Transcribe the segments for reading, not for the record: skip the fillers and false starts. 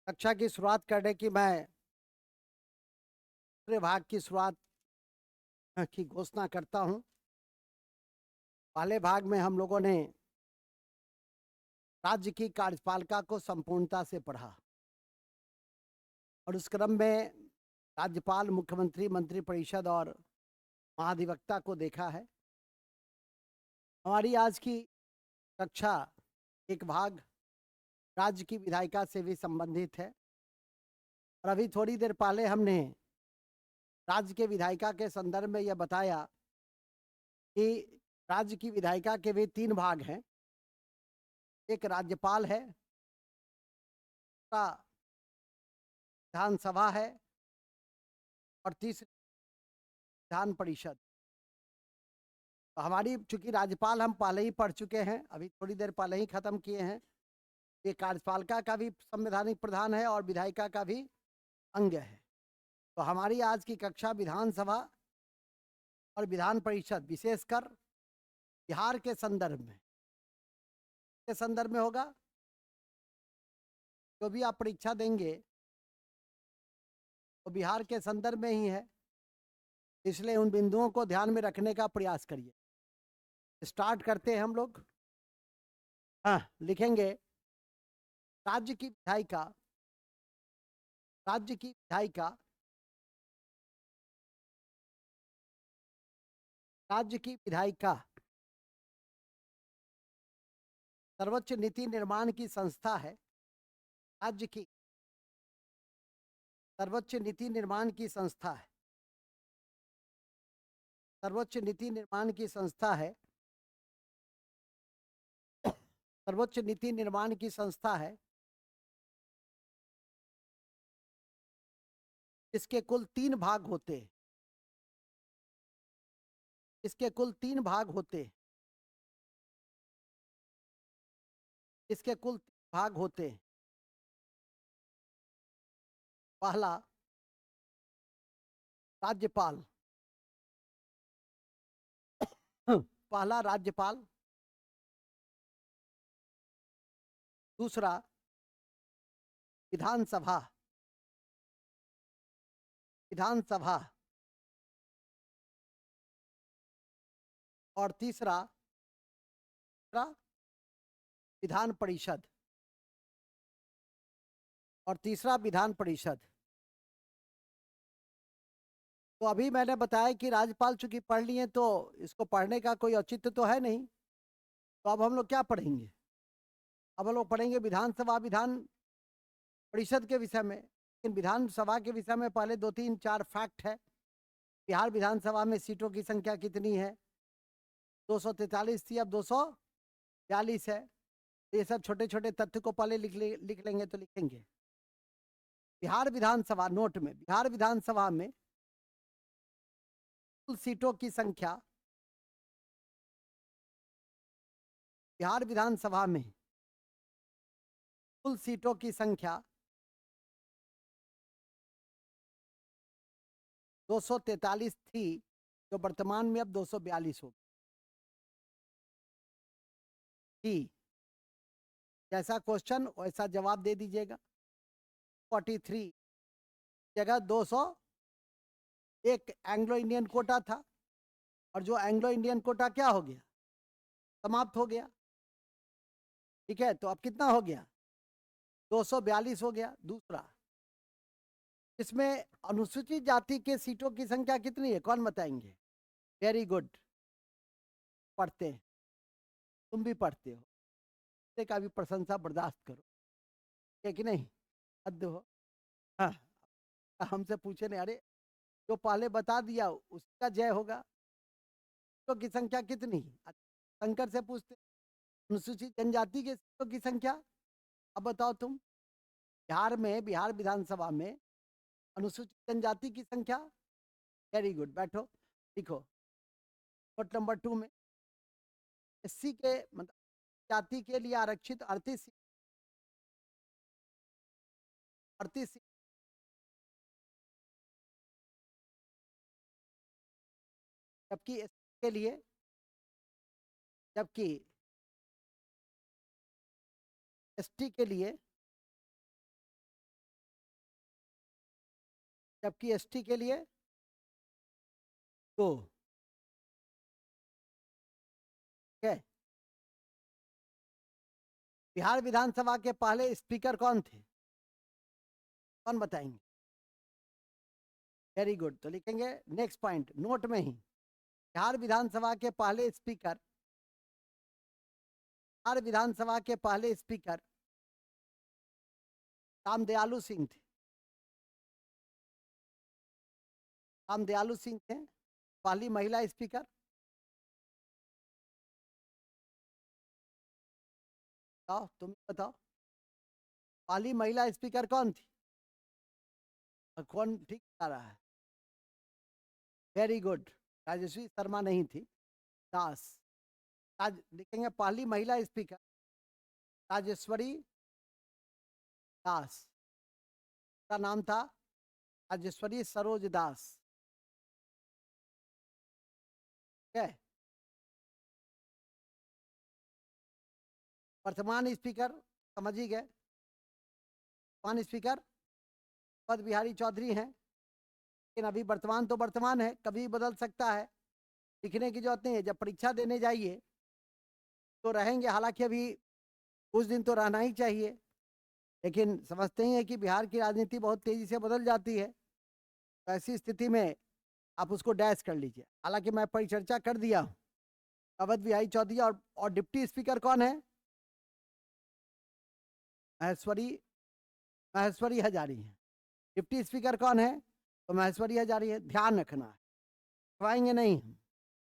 कक्षा की शुरुआत करने की मैं दूसरे भाग की शुरुआत की घोषणा करता हूं। पहले भाग में हम लोगों ने राज्य की कार्यपालिका को संपूर्णता से पढ़ा और उस क्रम में राज्यपाल, मुख्यमंत्री, मंत्रिपरिषद और महाधिवक्ता को देखा है। हमारी आज की कक्षा एक भाग राज्य की विधायिका से भी संबंधित है और अभी थोड़ी देर पहले हमने राज्य के विधायिका के संदर्भ में यह बताया कि राज्य की विधायिका के भी 3 भाग हैं। एक राज्यपाल है, दूसरा विधानसभा है और तीसरी विधान परिषद। तो हमारी चूंकि राज्यपाल हम पहले ही पढ़ चुके हैं, अभी थोड़ी देर पहले ही खत्म किए हैं। ये कार्यपालिका का भी संवैधानिक प्रधान है और विधायिका का भी अंग है। तो हमारी आज की कक्षा विधानसभा और विधान परिषद, विशेषकर बिहार के संदर्भ में होगा। जो भी आप परीक्षा देंगे वो बिहार के संदर्भ में ही है, इसलिए उन बिंदुओं को ध्यान में रखने का प्रयास करिए। स्टार्ट करते हैं हम लोग। हाँ, लिखेंगे राज्य की विधायिका, राज्य की विधायिका, राज्य की विधायिका सर्वोच्च नीति निर्माण की संस्था है। राज्य की सर्वोच्च नीति निर्माण की संस्था है, सर्वोच्च नीति निर्माण की संस्था है, सर्वोच्च नीति निर्माण की संस्था है। इसके कुल 3 भाग होते हैं। इसके कुल 3 भाग होते हैं। इसके कुल 3 भाग होते हैं। पहला राज्यपाल, पहला राज्यपाल, दूसरा विधानसभा, विधानसभा और तीसरा विधान परिषद, और तीसरा विधान परिषद। तो अभी मैंने बताया कि राज्यपाल चूंकि पढ़ लिए तो इसको पढ़ने का कोई औचित्य तो है नहीं। तो अब हम लोग क्या पढ़ेंगे? अब हम लोग पढ़ेंगे विधानसभा, विधान परिषद के विषय में। लेकिन विधानसभा के विषय में पहले 2-3-4 फैक्ट है। बिहार विधानसभा में सीटों की संख्या कितनी है? 243 थी, अब 242 है। ये सब छोटे छोटे तथ्य को पहले लिख लेंगे तो लिखेंगे। बिहार विधानसभा, नोट में, बिहार विधानसभा में कुल सीटों की संख्या, बिहार विधानसभा में कुल सीटों की संख्या 243 थी, जो वर्तमान में अब 242 हो गई। जैसा क्वेश्चन वैसा जवाब दे दीजिएगा। 43 जगह 200, एक एंग्लो इंडियन कोटा था और जो एंग्लो इंडियन कोटा क्या हो गया? समाप्त हो गया। ठीक है, तो अब कितना हो गया? 242 हो गया। दूसरा, इसमें अनुसूचित जाति के सीटों की संख्या कितनी है? कौन बताएंगे? वेरी गुड, पढ़ते हैं, तुम भी पढ़ते हो, इससे का भी प्रशंसा बर्दाश्त करो, है कि नहीं? हद हो। हाँ, हमसे पूछे नहीं, अरे जो पहले बता दिया उसका जय होगा। सीटों की संख्या कितनी? शंकर से पूछते, अनुसूचित जनजाति के सीटों की संख्या। अब बताओ तुम, बिहार में, बिहार विधानसभा में अनुसूचित जनजाति की संख्या। वेरी गुड, बैठो, लिखो। नोट नंबर 2 में एससी के मतलब जाति के लिए आरक्षित 38 जबकि एसटी के लिए, जबकि एसटी के लिए जबकि एसटी के लिए 2। ठीक है। बिहार विधानसभा के पहले स्पीकर कौन थे, कौन बताएंगे? Very good. तो लिखेंगे नेक्स्ट पॉइंट नोट में ही, बिहार विधानसभा के पहले स्पीकर, बिहार विधानसभा के पहले स्पीकर रामदयालु सिंह थे। रामदयालु सिंह थे पहली महिला स्पीकर। बताओ, तुम बताओ, पहली महिला स्पीकर कौन थी? और कौन ठीक आ रहा है? वेरी गुड, राजश्री शर्मा नहीं थी, दास। लिखेंगे पहली महिला स्पीकर राजेश्वरी दास, का नाम था राजेश्वरी सरोज दास। ठीक है। वर्तमान स्पीकर समझ ही गए, वर्तमान स्पीकर पद बिहारी चौधरी हैं, लेकिन अभी वर्तमान तो वर्तमान है, कभी बदल सकता है, लिखने की जरूरत नहीं है। जब परीक्षा देने जाइए तो रहेंगे, हालांकि अभी कुछ दिन तो रहना ही चाहिए, लेकिन समझते ही हैं कि बिहार की राजनीति बहुत तेजी से बदल जाती है, तो ऐसी स्थिति में आप उसको डैश कर लीजिए। हालांकि मैं परिचर्चा कर दिया हूँ, अवध बिहारी चौधरी और डिप्टी स्पीकर कौन है? महेश्वरी, महेश्वरी हजारी है। डिप्टी स्पीकर कौन है? तो महेश्वरी हजारी है। ध्यान रखना है, लिखवाएंगे नहीं,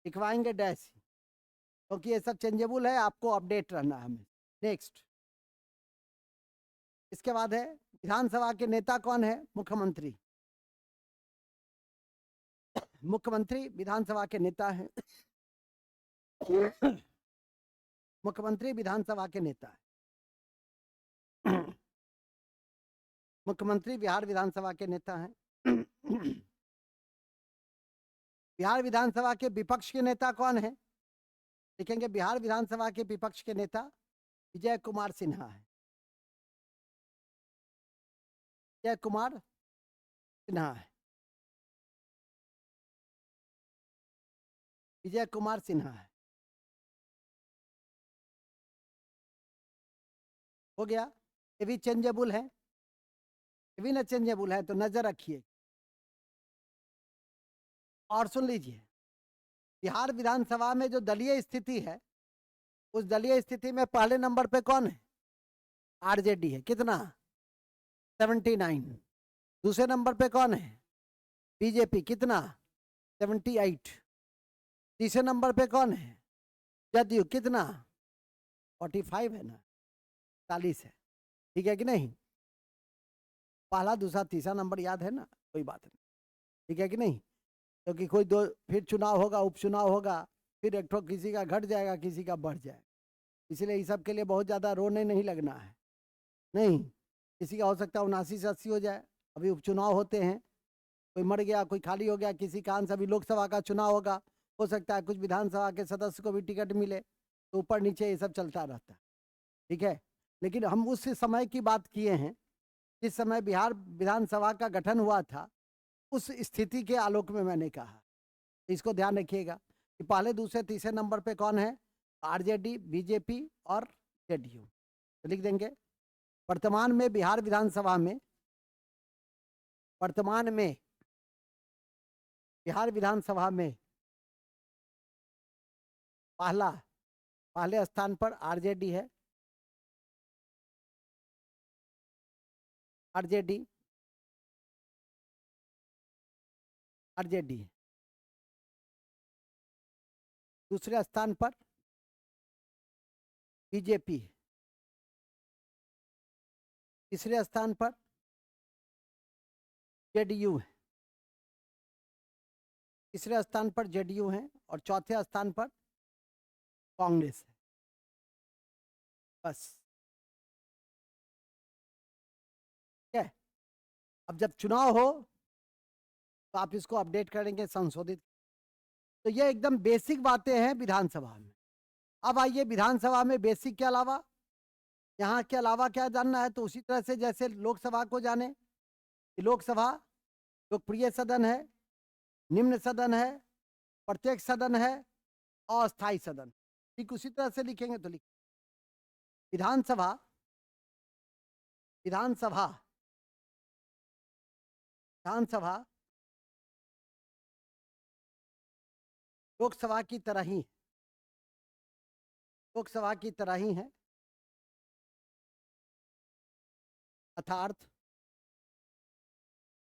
लिखवाएंगे डैश, क्योंकि ये सब चेंजेबल है, आपको अपडेट रहना है हमें। नेक्स्ट, इसके बाद है विधानसभा के नेता कौन है? मुख्यमंत्री। मुख्यमंत्री विधानसभा के नेता हैं। मुख्यमंत्री विधानसभा के नेता है। मुख्यमंत्री बिहार विधानसभा के नेता हैं। बिहार विधानसभा के विपक्ष के नेता कौन है? लिखेंगे बिहार विधानसभा के विपक्ष के नेता विजय कुमार सिन्हा है। विजय कुमार सिन्हा है। विजय कुमार सिन्हा है। हो गया। ये भी चेंजेबल है, ये भी ना चेंजेबल है, तो नजर रखिए। और सुन लीजिए, बिहार विधानसभा में जो दलीय स्थिति है, उस दलीय स्थिति में पहले नंबर पे कौन है? आरजेडी है। कितना? 79। दूसरे नंबर पे कौन है? बीजेपी। कितना? 78। तीसरे नंबर पे कौन है? जदयू। कितना? 45 है ना, 40 है। ठीक है कि नहीं? पहला दूसरा तीसरा नंबर याद है ना, कोई बात नहीं। ठीक है कि नहीं? क्योंकि कोई दो फिर चुनाव होगा, उपचुनाव होगा, फिर एक ठो किसी का घट जाएगा, किसी का बढ़ जाएगा, इसलिए इस सब के लिए बहुत ज़्यादा रोने नहीं लगना है। नहीं, किसी का हो सकता है 79 से 80 हो जाए, अभी उपचुनाव होते हैं, कोई मर गया, कोई खाली हो गया, किसी कारण से अभी लोकसभा का चुनाव होगा, हो सकता है कुछ विधानसभा के सदस्य को भी टिकट मिले, तो ऊपर नीचे ये सब चलता रहता है। ठीक है। लेकिन हम उस समय की बात किए हैं जिस समय बिहार विधानसभा का गठन हुआ था, उस स्थिति के आलोक में मैंने कहा, इसको ध्यान रखिएगा कि पहले दूसरे तीसरे नंबर पे कौन है? आरजेडी, बीजेपी और जेडीयू। तो लिख देंगे वर्तमान में बिहार विधानसभा में, वर्तमान में बिहार विधानसभा में पहले स्थान पर आरजेडी है। आरजेडी, आरजेडी है। दूसरे स्थान पर बीजेपी है। तीसरे स्थान पर जेडीयू है। तीसरे स्थान पर जेडीयू है और चौथे स्थान पर कांग्रेस है। बस। ठीक है। अब जब चुनाव हो तो आप इसको अपडेट करेंगे, संशोधित। तो ये एकदम बेसिक बातें हैं विधानसभा में। अब आइए विधानसभा में बेसिक के अलावा, यहाँ के अलावा क्या जानना है? तो उसी तरह से जैसे लोकसभा को जाने, लोकसभा लोकप्रिय सदन है, निम्न सदन है, प्रत्येक सदन है, अस्थायी सदन। ठीक उसी तरह से लिखेंगे तो लिखें विधानसभा, विधानसभा, विधानसभा लोकसभा की तरह ही, लोकसभा की तरह ही है, अर्थात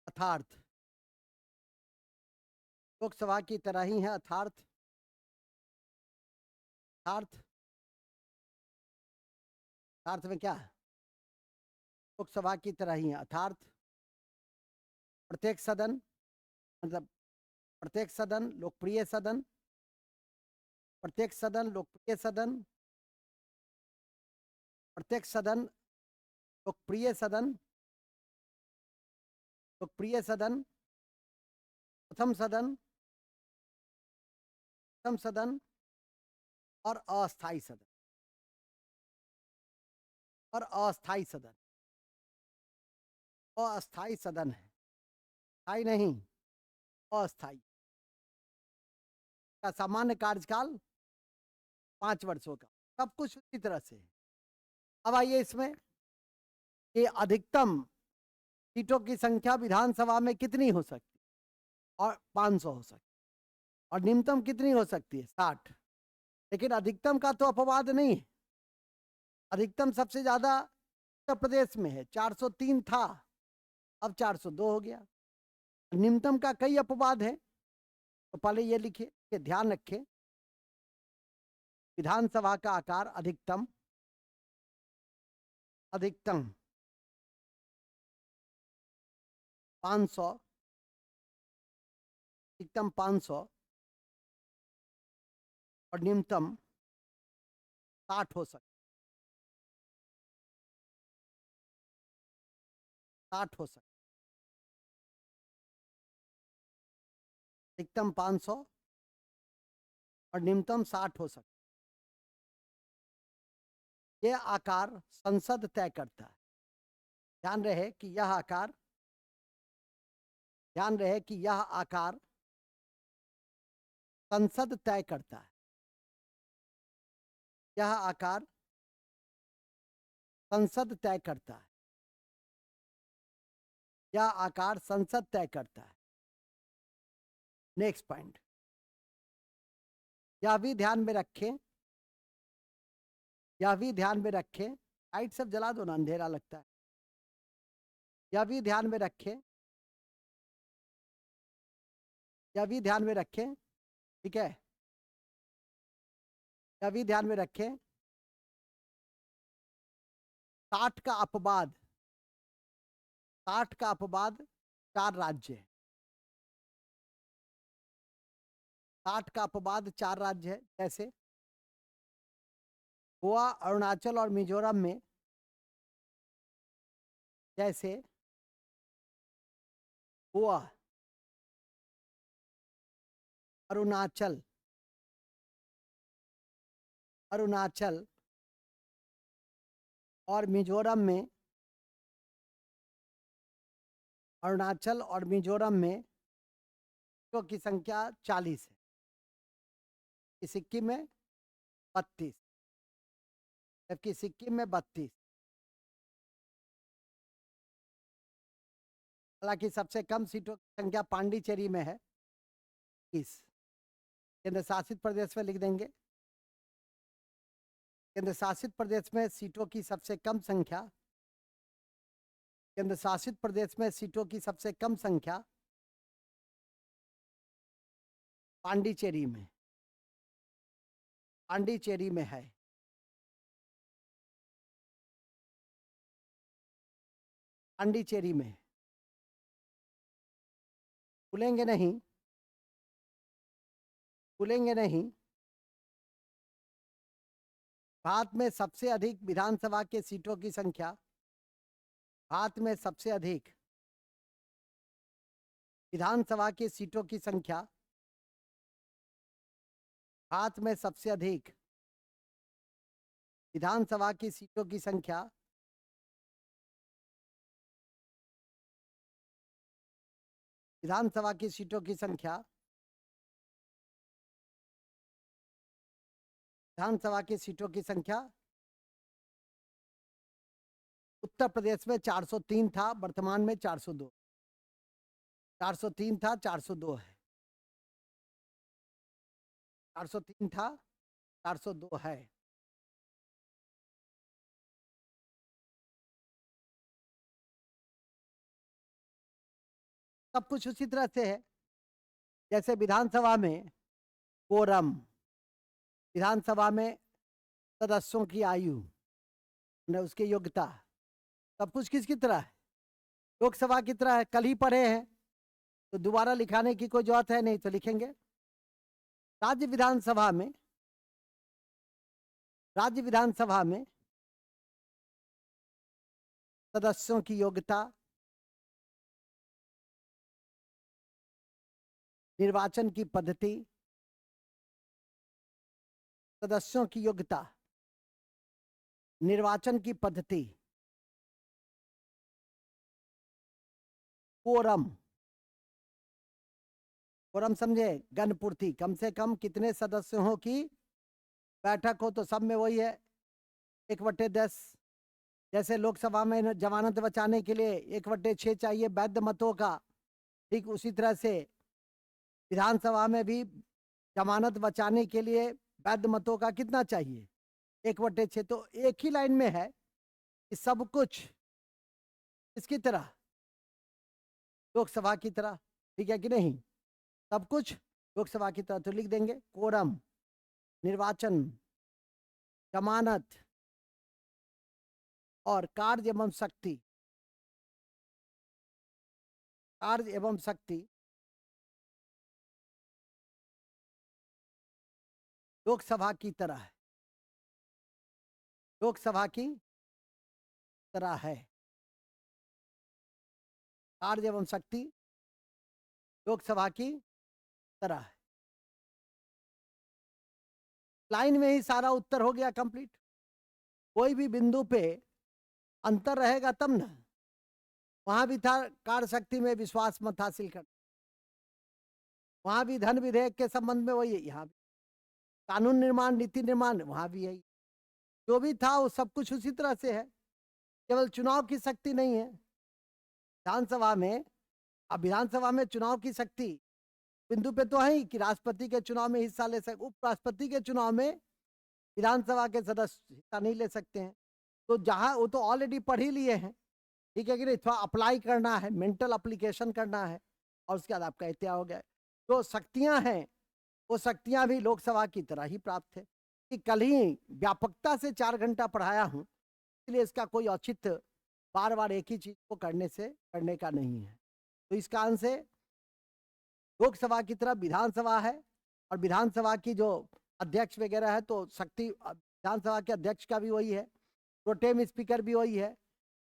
अर्थात लोकसभा की तरह ही है, अर्थात अर्थात अर्थ में क्या है? लोकसभा की तरह ही है, अर्थात प्रत्येक सदन, मतलब प्रत्येक सदन लोकप्रिय सदन, प्रत्येक सदन लोकप्रिय सदन, प्रत्येक सदन लोकप्रिय सदन, लोकप्रिय सदन, प्रथम सदन, प्रथम सदन और अस्थायी सदन, और अस्थायी सदन, अस्थायी सदन है, स्थायी नहीं, अस्थायी का सामान्य कार्यकाल 5 वर्षों का, सब कुछ उसी तरह से। अब आइए इसमें कि अधिकतम सीटों की संख्या विधानसभा में कितनी हो सकती है, और 500 हो सकती, और न्यूनतम कितनी हो सकती है, 60। लेकिन अधिकतम का तो अपवाद नहीं है, अधिकतम सबसे ज्यादा उत्तर प्रदेश में है, 403 था, अब 402 हो गया। न्यूनतम का कई अपवाद है, तो पहले ये लिखिए कि ध्यान रखें विधानसभा का आकार अधिकतम, अधिकतम 500, अधिकतम 500 और न्यूनतम 60 हो सकता, 60 हो सकता, अधिकतम 500 और न्यूनतम 60 हो सकता। यह आकार संसद तय करता है। ध्यान रहे कि यह आकार, ध्यान रहे कि यह आकार संसद तय करता है, यह आकार संसद तय करता है, यह आकार संसद तय करता है। नेक्स्ट पॉइंट, यह भी ध्यान में रखें, यह भी ध्यान में रखें, लाइट सब जला दो ना, अंधेरा लगता है। यह भी ध्यान में रखें, यह भी ध्यान में रखें, ठीक है, यह भी ध्यान में रखें 60 का अपवाद, 60 का अपवाद 4 राज्य है, 60 का अपवाद 4 राज्य है, जैसे गोवा, अरुणाचल और मिजोरम में, जैसे गोवा, अरुणाचल, अरुणाचल और मिजोरम में, अरुणाचल और मिजोरम में सीटों की संख्या 40 है, सिक्किम में 32, जबकि सिक्किम में 32। हालांकि सबसे कम सीटों की संख्या पांडिचेरी में है, 30। केंद्र शासित प्रदेश में लिख देंगे, केंद्र शासित प्रदेश में सीटों की सबसे कम संख्या, केंद्र शासित प्रदेश में सीटों की सबसे कम संख्या पांडिचेरी में, पांडिचेरी में है। पांडिचेरी में भूलेंगे नहीं, भूलेंगे नहीं। भारत में सबसे अधिक विधानसभा के सीटों की संख्या, भारत में सबसे अधिक विधानसभा के सीटों की संख्या, भारत में सबसे अधिक विधानसभा की सीटों की संख्या विधानसभा की सीटों की संख्या, विधानसभा की सीटों की संख्या उत्तर प्रदेश में 403 था, वर्तमान में 402। 403 था, 402 है। 403 था, 402 है। सब कुछ उसी तरह से है जैसे विधानसभा में कोरम, विधानसभा में सदस्यों की आयु न उसकी योग्यता, सब कुछ किसकी तरह है? लोकसभा की तरह है। कल ही पढ़े हैं तो दोबारा लिखाने की कोई जरूरत है नहीं, तो लिखेंगे। राज्य विधानसभा में, राज्य विधानसभा में सदस्यों की योग्यता, निर्वाचन की पद्धति, सदस्यों की योग्यता, निर्वाचन की पद्धति, कोरम, कोरम समझे? गणपूर्ति, कम से कम कितने सदस्यों की बैठक हो, तो सब में वही है 1/10। जैसे लोकसभा में जमानत बचाने के लिए 1/6 चाहिए वैध मतों का, ठीक उसी तरह से विधानसभा में भी जमानत बचाने के लिए वैध मतों का कितना चाहिए? 1/6। तो एक ही लाइन में है कि सब कुछ इसकी तरह, लोकसभा की तरह, ठीक है कि नहीं? सब कुछ लोकसभा की तरह, तो लिख देंगे कोरम, निर्वाचन, जमानत और कार्य एवं शक्ति, कार्य एवं शक्ति लोकसभा की तरह है, लोकसभा की तरह है। कार्य एवं शक्ति लोकसभा की तरह है। लाइन में ही सारा उत्तर हो गया कंप्लीट। कोई भी बिंदु पे अंतर रहेगा तब ना, वहां भी था कार्य शक्ति में विश्वास मत हासिल कर, वहां भी धन विधेयक के संबंध में वही है, यहाँ भी कानून निर्माण, नीति निर्माण, वहां भी यही जो भी था वो सब कुछ उसी तरह से है। केवल चुनाव की शक्ति नहीं है विधानसभा में। अब विधानसभा में चुनाव की शक्ति बिंदु पे तो है ही कि राष्ट्रपति के चुनाव में हिस्सा ले सकते, उपराष्ट्रपति के चुनाव में विधानसभा के सदस्य हिस्सा नहीं ले सकते हैं। तो जहां वो तो ऑलरेडी पढ़ ही लिए हैं, ठीक है कि नहीं? थोड़ा अप्लाई करना है, मेंटल अप्लीकेशन करना है, और उसके बाद आपका इत्या हो गया। जो शक्तियां हैं वो शक्तियां भी लोकसभा की तरह ही प्राप्त है। कि कल ही व्यापकता से 4 घंटा पढ़ाया हूँ, इसलिए इसका कोई औचित्य बार बार एक ही चीज को करने का नहीं है। तो इस कारण से लोकसभा की तरह विधानसभा है, और विधानसभा की जो अध्यक्ष वगैरह है तो शक्ति विधानसभा के अध्यक्ष का भी वही है, प्रोटेम स्पीकर भी वही है,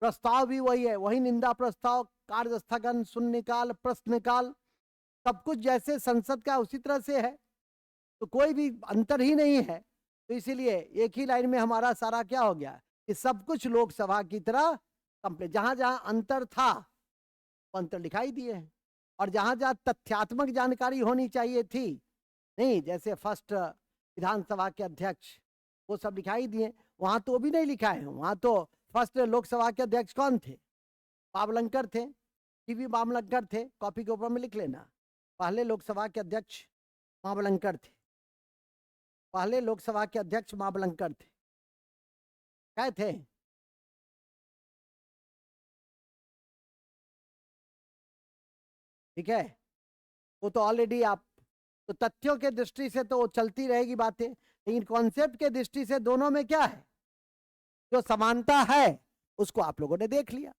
प्रस्ताव भी वही है, वही निंदा प्रस्ताव, कार्य स्थगन, शून्यकाल, प्रश्नकाल, सब कुछ जैसे संसद का उसी तरह से है। तो कोई भी अंतर ही नहीं है। तो इसीलिए एक ही लाइन में हमारा सारा क्या हो गया कि सब कुछ लोकसभा की तरह कंप्लीट। जहां जहां अंतर था वो अंतर दिखाई दिए हैं, और जहां जहां तथ्यात्मक जानकारी होनी चाहिए थी, नहीं जैसे फर्स्ट विधानसभा के अध्यक्ष, वो सब दिखाई दिए। वहां तो भी नहीं लिखा है, वहां तो फर्स्ट लोकसभा के अध्यक्ष कौन थे? मावलंकर थे, टीवी मावलंकर थे, कॉपी के ऊपर में लिख लेना। पहले लोकसभा के अध्यक्ष मावलंकर थे, पहले लोकसभा के अध्यक्ष मावलंकर थे, क्या थे? ठीक है, वो तो ऑलरेडी आप, तो तथ्यों के दृष्टि से तो वो चलती रहेगी बातें, लेकिन कॉन्सेप्ट के दृष्टि से दोनों में क्या है, जो समानता है उसको आप लोगों ने देख लिया।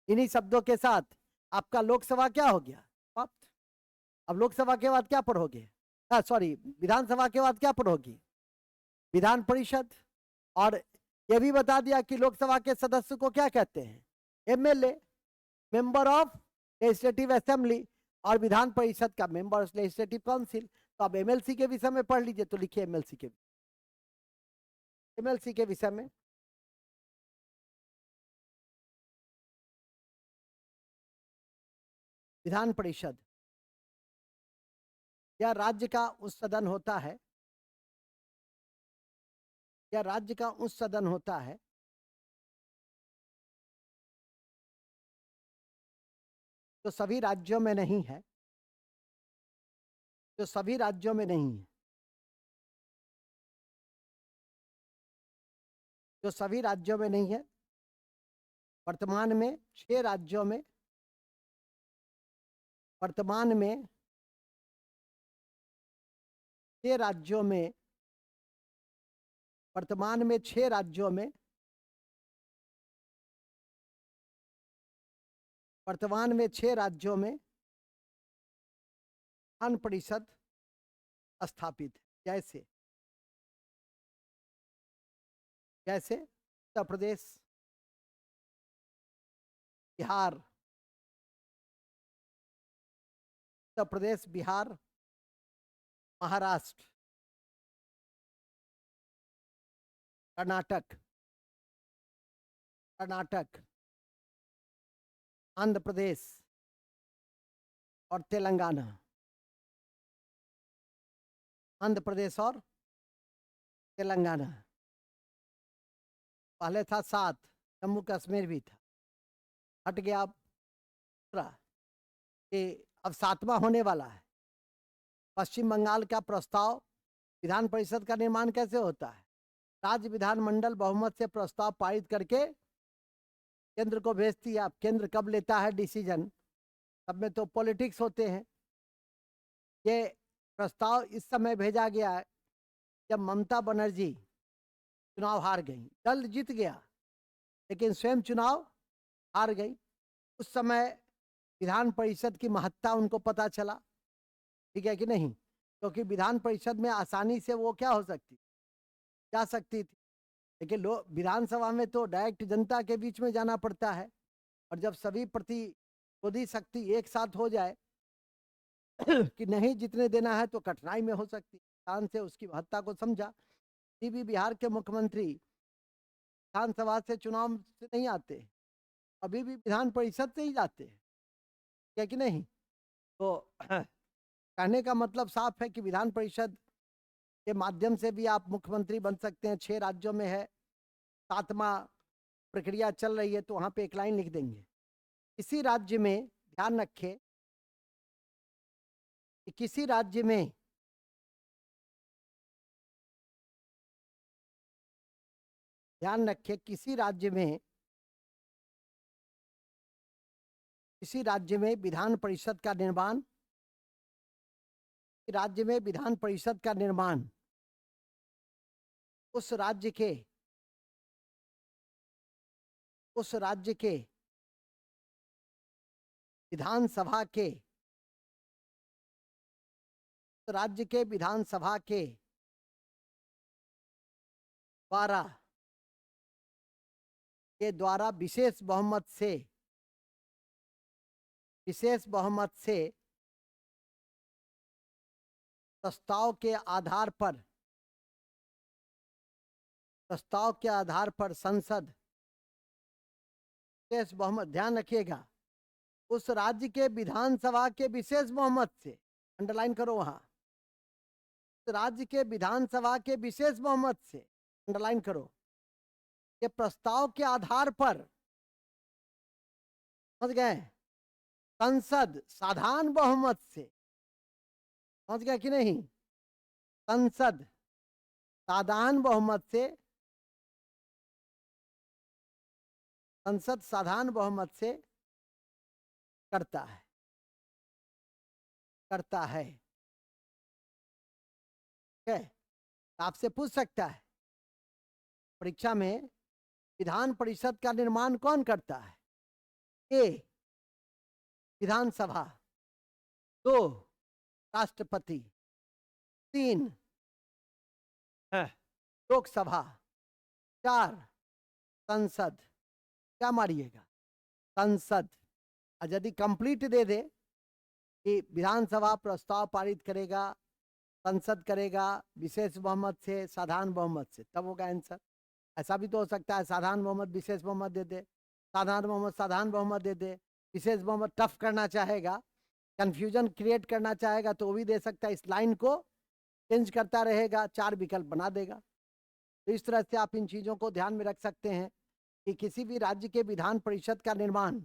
इन्हीं शब्दों के साथ आपका लोकसभा क्या हो गया समाप्त। अब लोकसभा के बाद क्या पढ़ोगे? सॉरी, विधानसभा के बाद क्या पढ़ोगी? विधान परिषद। और ये भी बता दिया कि लोकसभा के सदस्य को क्या कहते हैं? MLA, member of legislative assembly, और विधान परिषद का मेंबर ऑफ लेजिस्लेटिव काउंसिल। तो आप एमएलसी के विषय में पढ़ लीजिए, तो लिखिए एमएलसी के विषय में। विधान परिषद यह राज्य का उच्च सदन होता है, यह राज्य का उच्च सदन होता है जो सभी राज्यों में नहीं है, जो सभी राज्यों में नहीं है, जो सभी राज्यों में नहीं है। वर्तमान में 6 राज्यों में, वर्तमान में 6 राज्यों में, वर्तमान में 6 राज्यों में, वर्तमान में 6 राज्यों में विधान परिषद स्थापित है। जैसे जैसे उत्तर प्रदेश, बिहार, उत्तर प्रदेश, बिहार, महाराष्ट्र, कर्नाटक, कर्नाटक, आंध्र प्रदेश और तेलंगाना, आंध्र प्रदेश और तेलंगाना। पहले था 7, जम्मू कश्मीर भी था, हट गया अब पूरा, कि अब 7वां होने वाला है। पश्चिम बंगाल का प्रस्ताव, विधान परिषद का निर्माण कैसे होता है? राज्य विधानमंडल बहुमत से प्रस्ताव पारित करके केंद्र को भेजती है। अब केंद्र कब लेता है डिसीजन, सब में तो पॉलिटिक्स होते हैं। ये प्रस्ताव इस समय भेजा गया है जब ममता बनर्जी चुनाव हार गई। दल जीत गया लेकिन स्वयं चुनाव हार गई। उस समय विधान परिषद की महत्ता उनको पता चला, ठीक है कि नहीं? क्योंकि विधान परिषद में आसानी से वो क्या हो सकती, जा सकती थी, लेकिन लोग विधानसभा में तो डायरेक्ट जनता के बीच में जाना पड़ता है। और जब सभी प्रतिरोधी शक्ति एक साथ हो जाए कि नहीं जितने देना है, तो कठिनाई में हो सकती। ध्यान से उसकी महत्ता को समझा। भी बिहार के मुख्यमंत्री विधानसभा से चुनाव से नहीं आते, अभी भी विधान परिषद से ही जाते हैं, क्या कि नहीं? तो कहने का मतलब साफ है कि विधान परिषद के माध्यम से भी आप मुख्यमंत्री बन सकते हैं। 6 राज्यों में है, 7वां प्रक्रिया चल रही है, तो वहां पे एक लाइन लिख देंगे। किसी राज्य में, ध्यान रखें कि किसी राज्य में ध्यान रखें किसी राज्य में, किसी राज्य में विधान परिषद का निर्माण, राज्य में विधान परिषद का निर्माण उस राज्य के विधानसभा के, राज्य के विधानसभा के द्वारा विशेष बहुमत से प्रस्ताव के आधार पर संसद विशेष बहुमत, ध्यान रखिएगा, उस राज्य के विधानसभा के विशेष बहुमत से, अंडरलाइन करो वहां, उस राज्य के विधानसभा के विशेष बहुमत से, अंडरलाइन करो, के प्रस्ताव के आधार पर, समझ गए, संसद साधारण बहुमत से, समझ गया कि नहीं? संसद साधारण बहुमत से, संसद साधारण बहुमत से करता है, ठीक है? आपसे पूछ सकता है परीक्षा में, विधान परिषद का निर्माण कौन करता है? ए विधानसभा, 2 राष्ट्रपति, 3 लोकसभा, 4 संसद। क्या मारिएगा? संसद। यदि कंप्लीट दे दे कि विधानसभा प्रस्ताव पारित करेगा, संसद करेगा विशेष बहुमत से, साधारण बहुमत से, तब होगा आंसर। ऐसा भी तो हो सकता है साधारण बहुमत विशेष बहुमत दे दे, साधारण बहुमत साधारण बहुमत दे दे, विशेष बहुमत टफ करना चाहेगा, कंफ्यूजन क्रिएट करना चाहेगा तो वो भी दे सकता है, इस लाइन को चेंज करता रहेगा, 4 विकल्प बना देगा। तो इस तरह से आप इन चीजों को ध्यान में रख सकते हैं कि किसी भी राज्य के विधान परिषद का निर्माण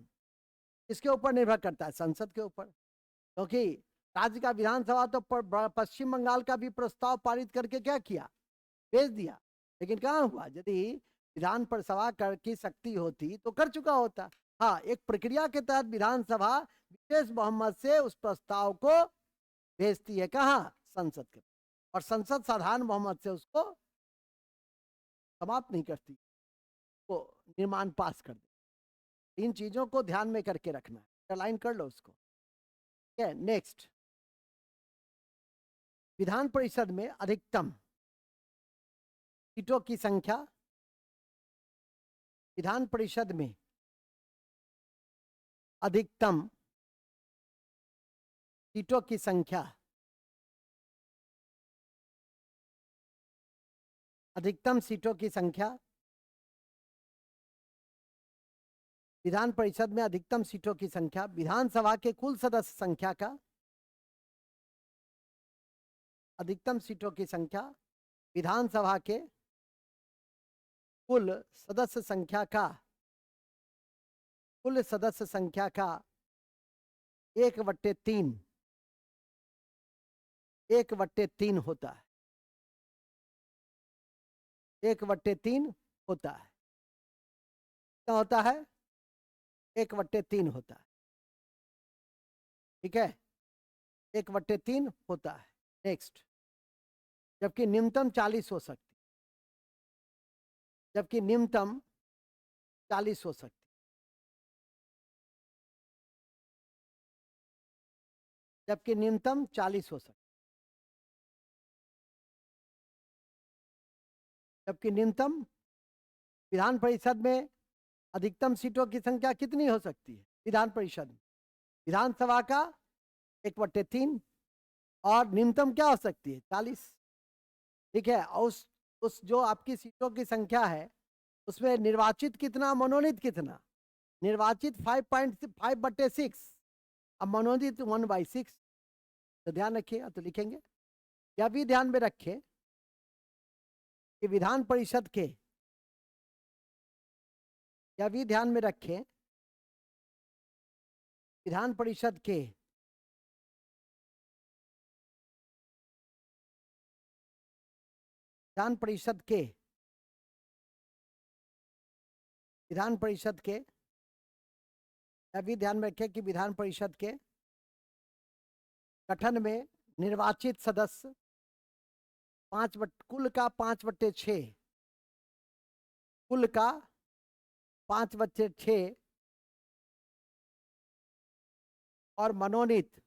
किसके ऊपर निर्भर करता है, संसद के ऊपर। क्योंकि राज्य का विधानसभा तो पश्चिम बंगाल का भी प्रस्ताव पारित करके क्या किया, भेज दिया, लेकिन कहाँ हुआ। यदि विधान परिसभा की शक्ति होती तो कर चुका होता। हाँ, एक प्रक्रिया के तहत विधानसभा विशेष बहुमत से उस प्रस्ताव को भेजती है, कहाँ, संसद के, और संसद साधारण बहुमत से उसको समाप्त नहीं करती, वो निर्माण पास कर दे। इन चीजों को ध्यान में करके रखना है, लाइन कर लो उसको। ठीक है, नेक्स्ट, विधान परिषद में अधिकतम सीटों की संख्या, विधान परिषद में अधिकतम सीटों की संख्या, अधिकतम सीटों की संख्या, विधान परिषद में अधिकतम सीटों की संख्या विधानसभा के कुल सदस्य संख्या का, अधिकतम सीटों की संख्या विधानसभा के कुल सदस्य संख्या का, कुल सदस्य संख्या का 1/3, 1/3 होता है, 1/3 होता है। क्या होता है, 1/3 होता है। ठीक है, 1/3 होता है। नेक्स्ट, जबकि न्यूनतम 40 हो सकती, जबकि न्यूनतम 40 हो सकती, जबकि न्यूनतम 40 हो सकती, जबकि न्यूनतम विधान परिषद में अधिकतम सीटों की संख्या कितनी हो सकती है विधान परिषद में, विधानसभा का 1/3, और न्यूनतम क्या हो सकती है, 40। ठीक है, और उस जो आपकी सीटों की संख्या है उसमें निर्वाचित कितना, मनोनीत कितना, निर्वाचित 5/6, अब मनोनीत 1/6। तो ध्यान रखिएगा, तो लिखेंगे, यह भी ध्यान में रखें कि विधान परिषद के, यह भी ध्यान में रखें विधान परिषद के विधान परिषद के विधान परिषद के यह भी ध्यान में रखें कि विधान परिषद के गठन में निर्वाचित सदस्य कुल का 5/6, कुल का 5/6, और मनोनीत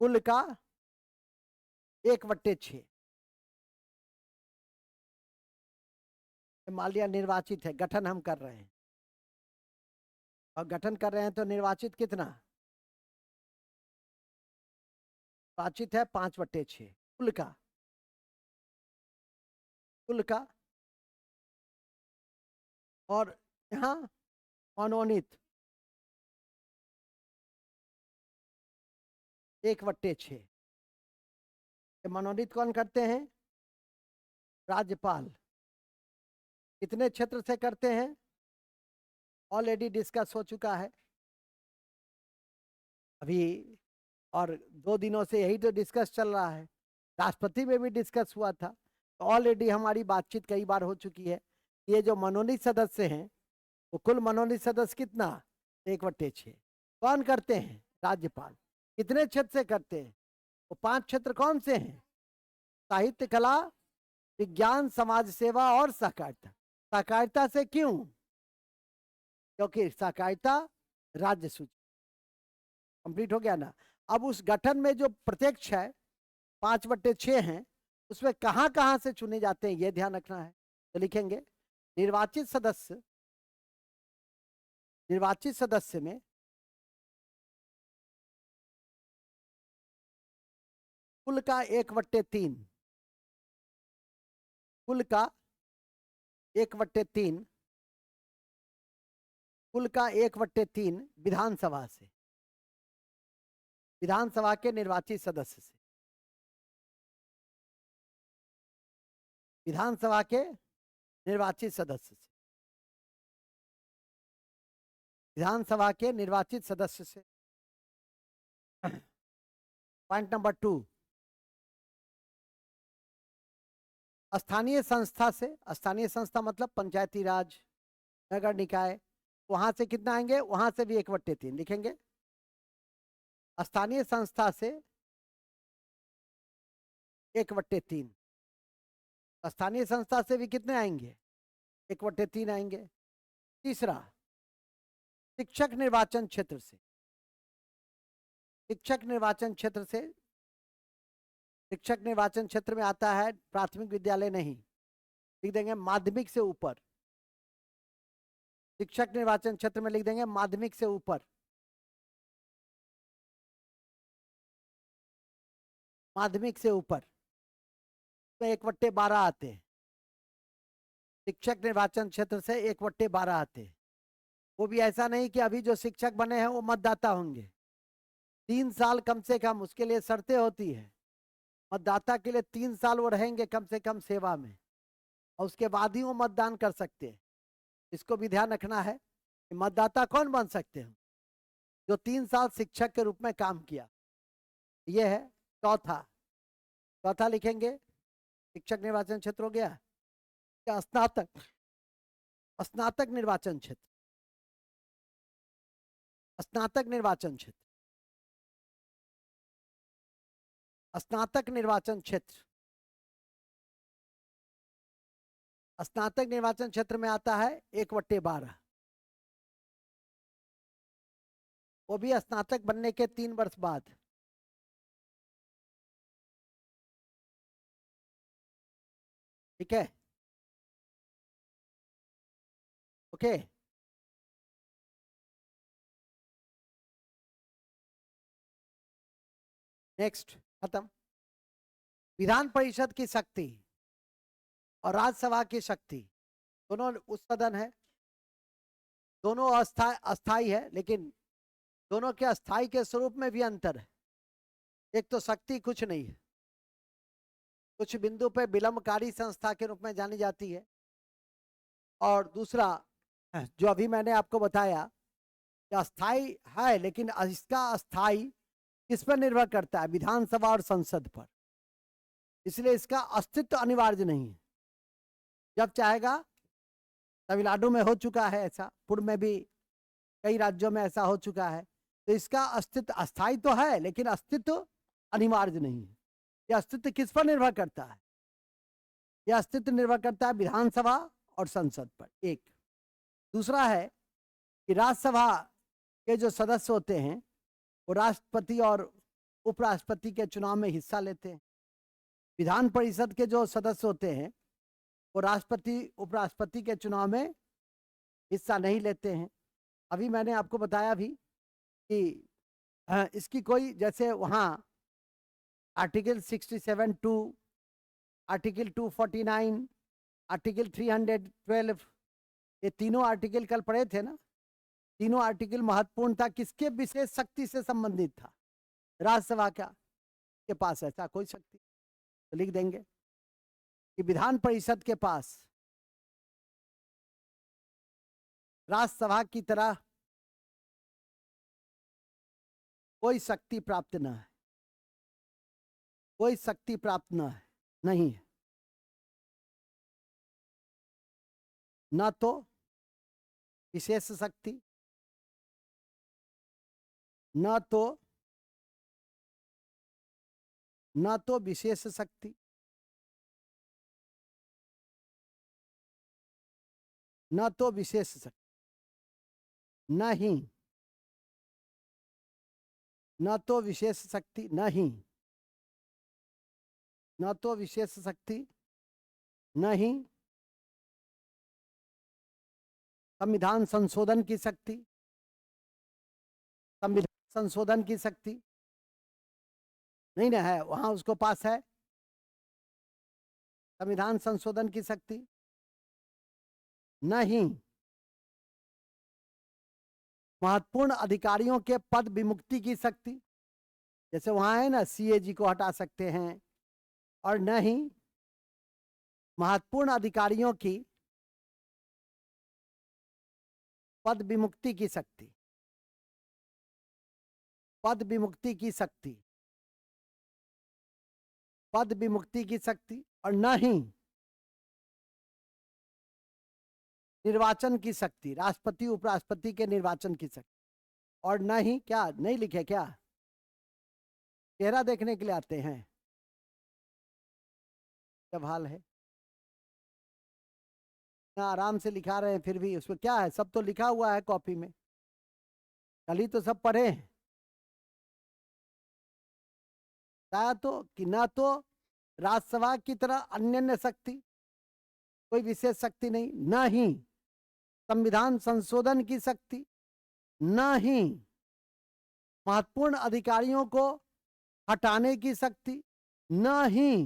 कुल का 1/6। मान लिया निर्वाचित है, गठन हम कर रहे हैं, और गठन कर रहे हैं तो निर्वाचित कितना, निर्वाचित है 5/6 कुल का, कुल का, और यहाँ मनोनीत 1/6। मनोनीत कौन करते हैं, राज्यपाल। कितने क्षेत्र से करते हैं, ऑलरेडी डिस्कस हो चुका है अभी, और 2 दिनों से यही तो डिस्कस चल रहा है, राष्ट्रपति में भी डिस्कस हुआ था, तो ऑलरेडी हमारी बातचीत कई बार हो चुकी है। ये जो मनोनीत सदस्य हैं वो कुल मनोनीत सदस्य कितना, 1/6। कौन करते हैं, राज्यपाल। कितने क्षेत्र से करते हैं, वो 5 क्षेत्र कौन से हैं, साहित्य, कला, विज्ञान, समाज सेवा और सहकारिता। सहकारिता से क्यों, क्योंकि सहकारिता राज्य सूची, कंप्लीट हो गया ना। अब उस गठन में जो प्रत्यक्ष है 5/6 हैं, उसमें कहां कहां से चुने जाते हैं ये ध्यान रखना है। तो लिखेंगे, निर्वाचित सदस्य में कुल का 1/3, कुल का 1/3 कुल का 1/3 विधानसभा से, विधानसभा के निर्वाचित सदस्य से, विधानसभा के निर्वाचित सदस्य से, विधानसभा के निर्वाचित सदस्य से। पॉइंट नंबर 2, स्थानीय संस्था से, स्थानीय संस्था मतलब पंचायती राज, नगर निकाय, वहां से कितना आएंगे, वहां से भी 1/3 लिखेंगे। स्थानीय संस्था से 1/3, स्थानीय संस्था से भी कितने आएंगे, 1/3 आएंगे। तीसरा, शिक्षक निर्वाचन क्षेत्र से, शिक्षक निर्वाचन क्षेत्र से, शिक्षक निर्वाचन क्षेत्र में आता है प्राथमिक विद्यालय नहीं, लिख देंगे माध्यमिक से ऊपर, शिक्षक निर्वाचन क्षेत्र में लिख देंगे माध्यमिक से ऊपर, माध्यमिक से ऊपर, तो 1/12 आते हैं। शिक्षक निर्वाचन क्षेत्र से 1/12 आते हैं। वो भी ऐसा नहीं कि अभी जो शिक्षक बने हैं वो मतदाता होंगे, 3 साल कम से कम उसके लिए शर्तें होती है। मतदाता के लिए 3 साल वो रहेंगे कम से कम सेवा में, और उसके बाद ही वो मतदान कर सकते हैं। इसको भी ध्यान रखना है कि मतदाता कौन बन सकते हैं, जो 3 साल शिक्षक के रूप में काम किया। ये है चौथा, चौथा लिखेंगे शिक्षक निर्वाचन क्षेत्र हो गया। क्या स्नातक, स्नातक निर्वाचन क्षेत्र, स्नातक निर्वाचन क्षेत्र, स्नातक निर्वाचन क्षेत्र, स्नातक निर्वाचन क्षेत्र में आता है 1/12, वो भी स्नातक बनने के 3 वर्ष बाद। ठीक है, ओके। नेक्स्ट, खत्म। विधान परिषद की शक्ति और राज्यसभा की शक्ति दोनों उस सदन है, दोनों अस्थाई है, लेकिन दोनों के अस्थाई के स्वरूप में भी अंतर है। एक तो शक्ति कुछ नहीं है, कुछ बिंदु पे विलंबकारी संस्था के रूप में जानी जाती है, और दूसरा जो अभी मैंने आपको बताया कि अस्थाई है, लेकिन इसका अस्थाई किस पर निर्भर करता है, विधानसभा और संसद पर, इसलिए इसका अस्तित्व अनिवार्य नहीं है। जब चाहेगा, तमिलनाडु में हो चुका है ऐसा, पूर्व में भी कई राज्यों में ऐसा हो चुका है, तो इसका अस्तित्व अस्थाई तो है लेकिन अस्तित्व अनिवार्य नहीं है। यह अस्तित्व किस पर निर्भर करता है, यह अस्तित्व निर्भर करता है विधानसभा और संसद पर, एक। दूसरा है कि राज्यसभा के जो सदस्य होते हैं वो राष्ट्रपति और उपराष्ट्रपति के चुनाव में हिस्सा लेते हैं। विधान परिषद के जो सदस्य होते हैं वो राष्ट्रपति उपराष्ट्रपति के चुनाव में हिस्सा नहीं लेते हैं। अभी मैंने आपको बताया भी कि इसकी कोई, जैसे वहाँ आर्टिकल 67(2), आर्टिकल 249, आर्टिकल 312, ये तीनों आर्टिकल कल पढ़े थे ना, तीनों आर्टिकल महत्वपूर्ण था, किसके विशेष शक्ति से संबंधित था, राज्यसभा के पास ऐसा कोई शक्ति, तो लिख देंगे कि विधान परिषद के पास राज्यसभा की तरह कोई शक्ति प्राप्त न है, कोई शक्ति प्राप्त न है, नहीं है। न तो विशेष शक्ति, न तो विशेष शक्ति, न तो विशेष शक्ति, नहीं, न तो विशेष शक्ति, नहीं, न तो विशेष शक्ति, नहीं संविधान संशोधन की शक्ति, संविधान संशोधन की शक्ति नहीं ना है, वहां उसको पास है संविधान संशोधन की शक्ति, नहीं महत्वपूर्ण अधिकारियों के पद विमुक्ति की शक्ति, जैसे वहां है ना सीएजी को हटा सकते हैं, और न ही महत्वपूर्ण अधिकारियों की पद विमुक्ति की शक्ति, पद विमुक्ति की शक्ति, पद विमुक्ति की शक्ति, और न ही निर्वाचन की शक्ति, राष्ट्रपति उपराष्ट्रपति के निर्वाचन की शक्ति, और न ही क्या नहीं लिखे क्या, चेहरा देखने के लिए आते हैं, जब हाल है ना, आराम से लिखा रहे हैं, फिर भी उसमें क्या है, सब तो लिखा हुआ है कॉपी में, कल ही तो सब पढ़े हैं। तो कि ना तो राज्यसभा की तरह अन्य शक्ति, कोई विशेष शक्ति नहीं, न ही संविधान संशोधन की शक्ति, न ही महत्वपूर्ण अधिकारियों को हटाने की शक्ति, न ही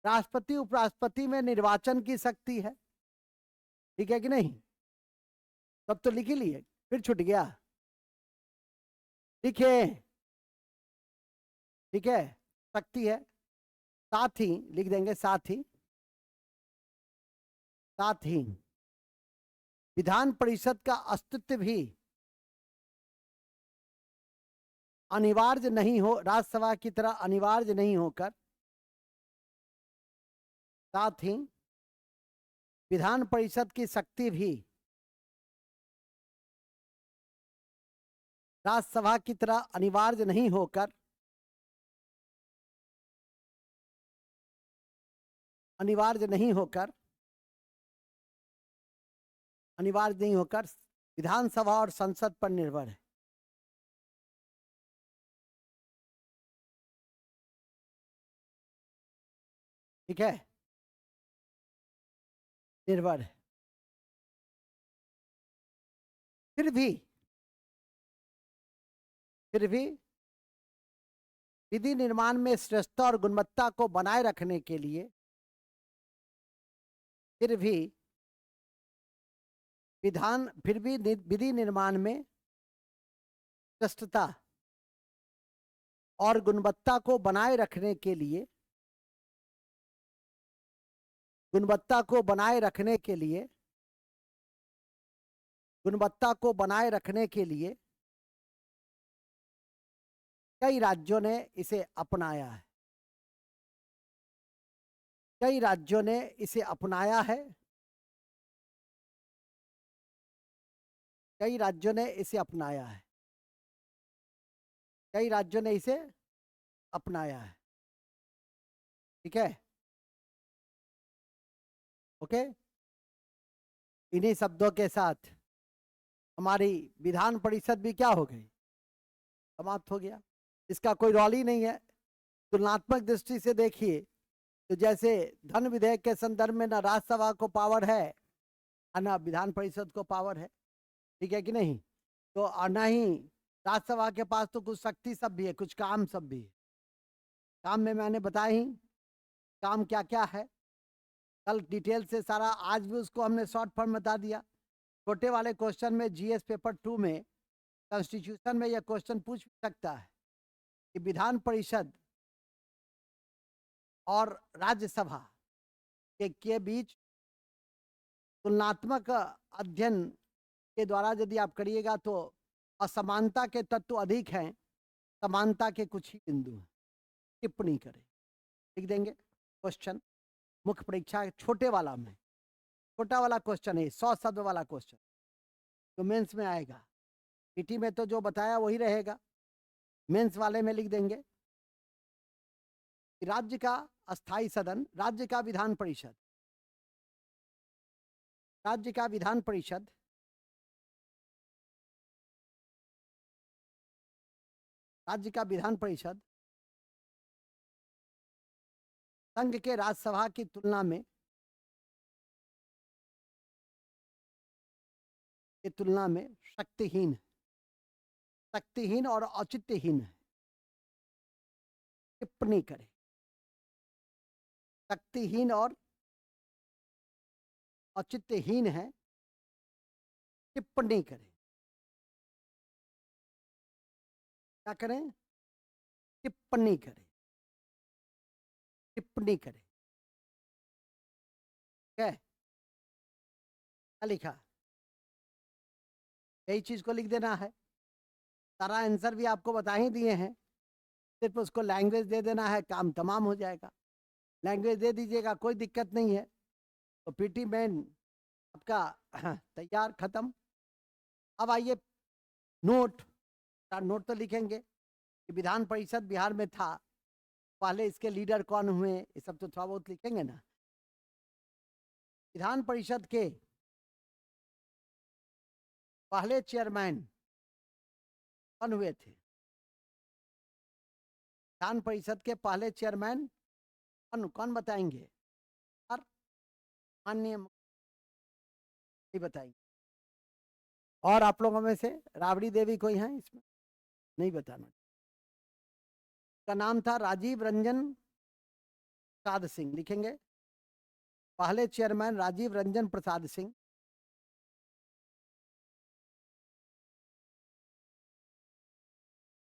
राष्ट्रपति उपराष्ट्रपति में निर्वाचन की शक्ति है। ठीक है कि नहीं? तब तो लिख ही लिए, फिर छूट गया, लिखे, ठीक है, शक्ति है। साथ ही लिख देंगे, साथ ही विधान परिषद का अस्तित्व भी अनिवार्य नहीं हो, राज्यसभा की तरह अनिवार्य नहीं होकर, साथ ही विधान परिषद की शक्ति भी राज्यसभा की तरह अनिवार्य नहीं होकर, अनिवार्य नहीं होकर विधानसभा और संसद पर निर्भर है। ठीक है, निर्भर है। फिर भी विधि निर्माण में श्रेष्ठता और गुणवत्ता को बनाए रखने के लिए, फिर भी विधि निर्माण में श्रेष्ठता और गुणवत्ता को बनाए रखने के लिए, गुणवत्ता को बनाए रखने के लिए, गुणवत्ता को बनाए रखने के लिए कई राज्यों ने इसे अपनाया है, कई राज्यों ने इसे अपनाया है, कई राज्यों ने इसे अपनाया है, कई राज्यों ने इसे अपनाया है। ठीक है, ओके। इन्हीं शब्दों के साथ हमारी विधान परिषद भी क्या हो गई, समाप्त हो गया। इसका कोई रोल ही नहीं है। तुलनात्मक दृष्टि से देखिए तो जैसे धन विधेयक के संदर्भ में ना राज्यसभा को पावर है और ना विधान परिषद को पावर है। ठीक है कि नहीं? तो और ना ही राज्यसभा के पास तो कुछ शक्ति सब भी है, कुछ काम सब भी है। काम में मैंने बताया ही काम क्या क्या है, कल डिटेल से सारा, आज भी उसको हमने शॉर्ट फॉर्म बता दिया। छोटे वाले क्वेश्चन में जीएस पेपर 2 में कॉन्स्टिट्यूशन में यह क्वेश्चन पूछ सकता है कि विधान परिषद और राज्यसभा के बीच तुलनात्मक अध्ययन के द्वारा यदि आप करिएगा तो असमानता के तत्व अधिक हैं, समानता के कुछ ही बिंदु हैं। टिप्पणी करें, लिख देंगे क्वेश्चन मुख्य परीक्षा छोटे वाला में, छोटा वाला क्वेश्चन है 100 शब्द वाला क्वेश्चन जो मेंस में आएगा। पीटी में तो जो बताया वही रहेगा, मेंस वाले में लिख देंगे राज्य का अस्थाई सदन, राज्य का विधान परिषद, राज्य का विधान परिषद राज्य का विधान परिषद संघ के राज्यसभा की तुलना में शक्तिहीन और औचित्यहीन है। टिप्पणी करें, शक्तिहीन और औचित्यहीन है, टिप्पणी करें। क्या करें? टिप्पणी करें, टिप्पणी करें। ठीक है, क्या लिखा? यही चीज को लिख देना है। सारा आंसर भी आपको बता ही दिए हैं, सिर्फ उसको लैंग्वेज दे देना है, काम तमाम हो जाएगा। लैंग्वेज दे दीजिएगा, कोई दिक्कत नहीं है। तो पीटी मैन आपका तैयार, खत्म। अब आइए नोट। नोट तो लिखेंगे कि विधान परिषद बिहार में था, पहले इसके लीडर कौन हुए, ये सब तो थोड़ा बहुत लिखेंगे ना। विधान परिषद के पहले चेयरमैन कौन हुए थे? विधान परिषद के पहले चेयरमैन कौन कौन बताएंगे? और माननीय नहीं बताएंगे। और आप लोगों में से राबड़ी देवी कोई है इसमें? नहीं बताना। का नाम था राजीव रंजन प्रसाद सिंह, लिखेंगे पहले चेयरमैन राजीव रंजन प्रसाद सिंह।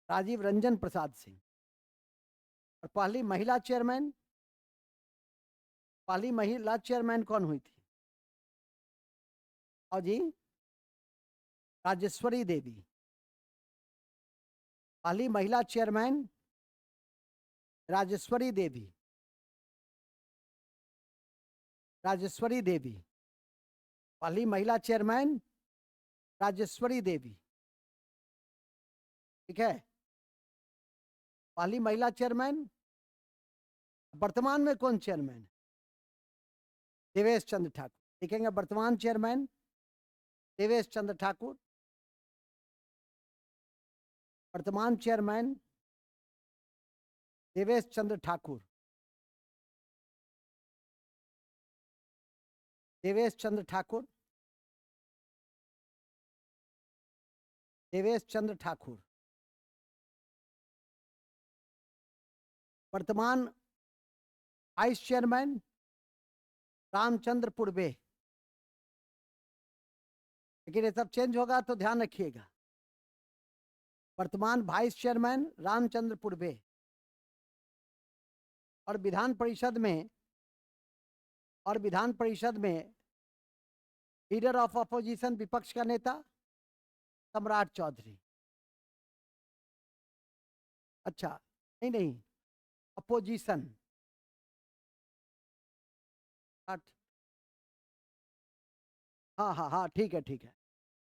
राजीव रंजन प्रसाद सिंह। और पहली महिला चेयरमैन, पहली महिला चेयरमैन कौन हुई थी? और जी, राजेश्वरी देवी। पहली महिला चेयरमैन राजेश्वरी देवी, राजेश्वरी देवी। पहली महिला चेयरमैन राजेश्वरी देवी। ठीक है, पहली महिला चेयरमैन। वर्तमान में कौन चेयरमैन? देवेश चंद्र ठाकुर, लिखेंगे वर्तमान चेयरमैन देवेश चंद्र ठाकुर। वर्तमान चेयरमैन देवेश चंद्र ठाकुर, देवेश चंद्र ठाकुर, देवेश चंद्र ठाकुर। वर्तमान वाइस चेयरमैन रामचंद्र पूर्वे। लेकिन ये सब चेंज होगा तो ध्यान रखिएगा। वर्तमान वाइस चेयरमैन रामचंद्र पूर्वे। और विधान परिषद में, और विधान परिषद में लीडर ऑफ अपोजिशन, विपक्ष का नेता सम्राट चौधरी। अच्छा, नहीं नहीं, अपोजिशन। हाँ हाँ हाँ, ठीक है ठीक है।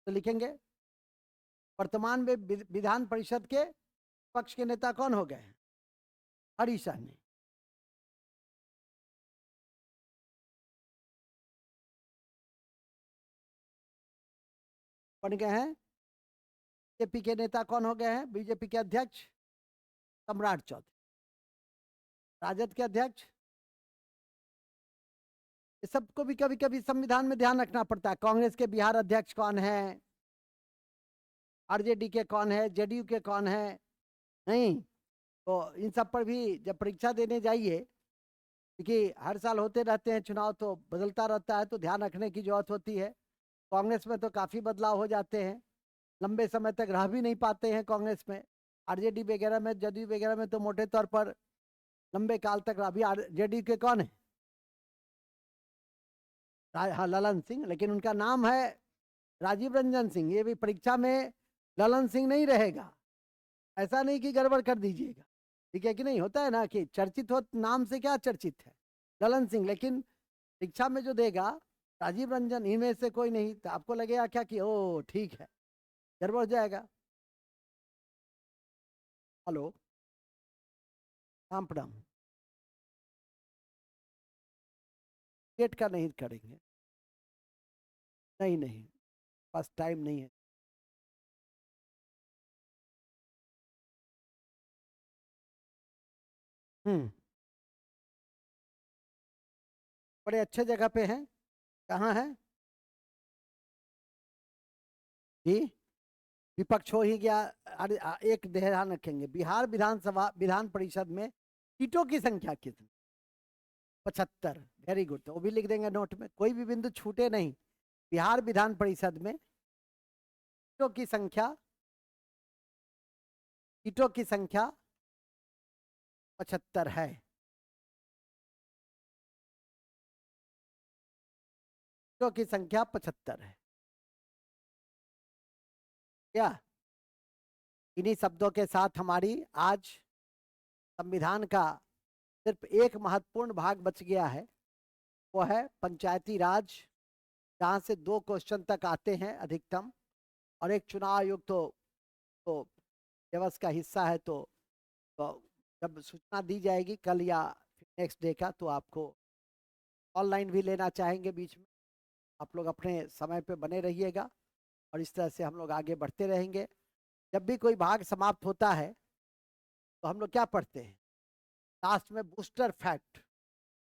तो लिखेंगे वर्तमान में विधान परिषद के पक्ष के नेता कौन हो गए? हरीश सहनी। बन गए हैं। बीजेपी के नेता कौन हो गए हैं? बीजेपी के अध्यक्ष सम्राट चौधरी। राजद के अध्यक्ष, ये सबको भी कभी कभी संविधान में ध्यान रखना पड़ता है। कांग्रेस के बिहार अध्यक्ष कौन है, आरजेडी के कौन है, जेडीयू के कौन है, नहीं। तो इन सब पर भी जब परीक्षा देने जाइए, क्योंकि हर साल होते रहते हैं चुनाव, तो बदलता रहता है, तो ध्यान रखने की जरूरत होती है। कांग्रेस में तो काफी बदलाव हो जाते हैं, लंबे समय तक रह भी नहीं पाते हैं कांग्रेस में। आरजेडी वगैरह में, जदयू वगैरह में तो मोटे तौर पर लंबे काल तक रहा। अभी आरजेडी के कौन है? हाँ, ललन सिंह, लेकिन उनका नाम है राजीव रंजन सिंह। ये भी परीक्षा में ललन सिंह नहीं रहेगा, ऐसा नहीं कि गड़बड़ कर दीजिएगा। ठीक है कि नहीं? होता है ना कि चर्चित हो नाम से, क्या चर्चित है? ललन सिंह। लेकिन परीक्षा में जो देगा राजीव रंजन, इनमें से कोई नहीं, तो आपको लगेगा क्या कि ओ ठीक है, गड़बड़ हो जाएगा। हेलो, राम प्रणाम। डेट का नहीं करेंगे, नहीं नहीं, बस टाइम नहीं है। हम्म, बड़े अच्छे जगह पे हैं। कहाँ है जी? विपक्ष हो ही गया। अरे एक ध्यान रखेंगे, बिहार विधानसभा विधान परिषद में सीटों की संख्या कितनी? 75। वेरी गुड, तो वो भी लिख देंगे नोट में, कोई भी बिंदु छूटे नहीं। बिहार विधान परिषद में सीटों की संख्या सीटों की संख्या 75 है। सीटों की संख्या 75 है क्या? इन्हीं शब्दों के साथ हमारी आज संविधान का सिर्फ एक महत्वपूर्ण भाग बच गया है, वो है पंचायती राज, जहाँ से 2 क्वेश्चन तक आते हैं अधिकतम, और एक चुनाव आयोग तो दिवस का हिस्सा है। तो जब सूचना दी जाएगी कल या नेक्स्ट डे का, तो आपको ऑनलाइन भी लेना चाहेंगे बीच में, आप लोग अपने समय पे बने रहिएगा और इस तरह से हम लोग आगे बढ़ते रहेंगे। जब भी कोई भाग समाप्त होता है तो हम लोग क्या पढ़ते हैं लास्ट में? बूस्टर फैक्ट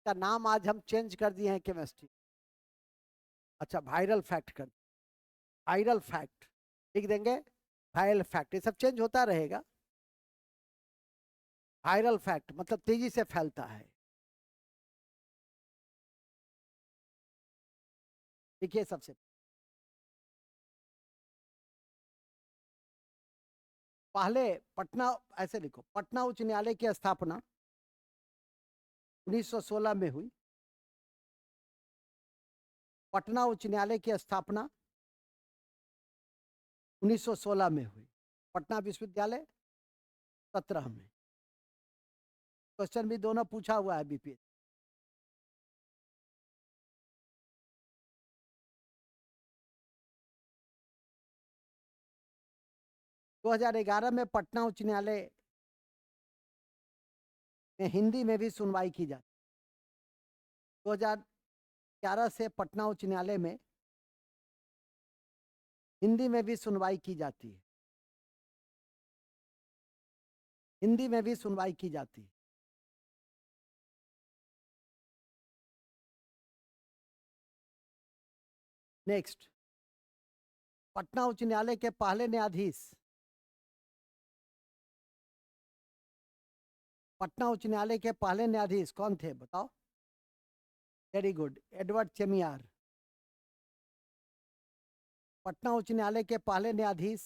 का नाम आज हम चेंज कर दिए हैं केमिस्ट्री। अच्छा, वायरल फैक्ट कर, वायरल फैक्ट लिख देंगे, वायरल फैक्ट, ये सब चेंज होता रहेगा। वायरल फैक्ट मतलब तेजी से फैलता है। देखिए, सबसे पहले पटना, ऐसे लिखो, पटना उच्च न्यायालय की स्थापना 1916 में हुई। पटना उच्च न्यायालय की स्थापना 1916 में हुई। पटना विश्वविद्यालय 17 में। क्वेश्चन भी दोनों पूछा हुआ है बीपीएस। दो 2011 में पटना उच्च न्यायालय में हिंदी में भी सुनवाई की जाती। 2011 से पटना उच्च न्यायालय में हिंदी में भी सुनवाई की जाती है। हिंदी में भी सुनवाई की जाती है। नेक्स्ट, पटना उच्च न्यायालय के पहले न्यायाधीश, पटना उच्च न्यायालय के पहले न्यायाधीश कौन थे बताओ? Very good, Edward Chamier. Patna उच्च न्यायालय के पहले न्यायाधीश।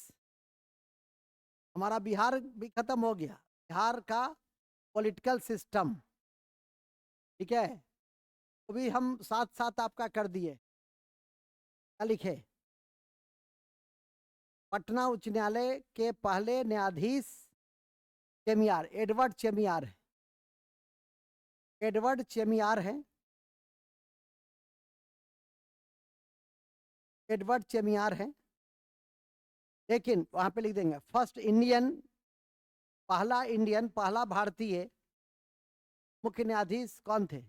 हमारा बिहार भी खत्म हो गया, बिहार का पॉलिटिकल सिस्टम, ठीक है, तो भी हम साथ साथ आपका कर दिए। क्या लिखे? पटना उच्च न्यायालय के पहले न्यायाधीश चेमियार, एडवर्ड चेमियार है। एडवर्ड चेमियार है। एडवर्ड चेमियार है। लेकिन वहां पे लिख देंगे फर्स्ट इंडियन, पहला भारतीय मुख्य न्यायाधीश कौन थे?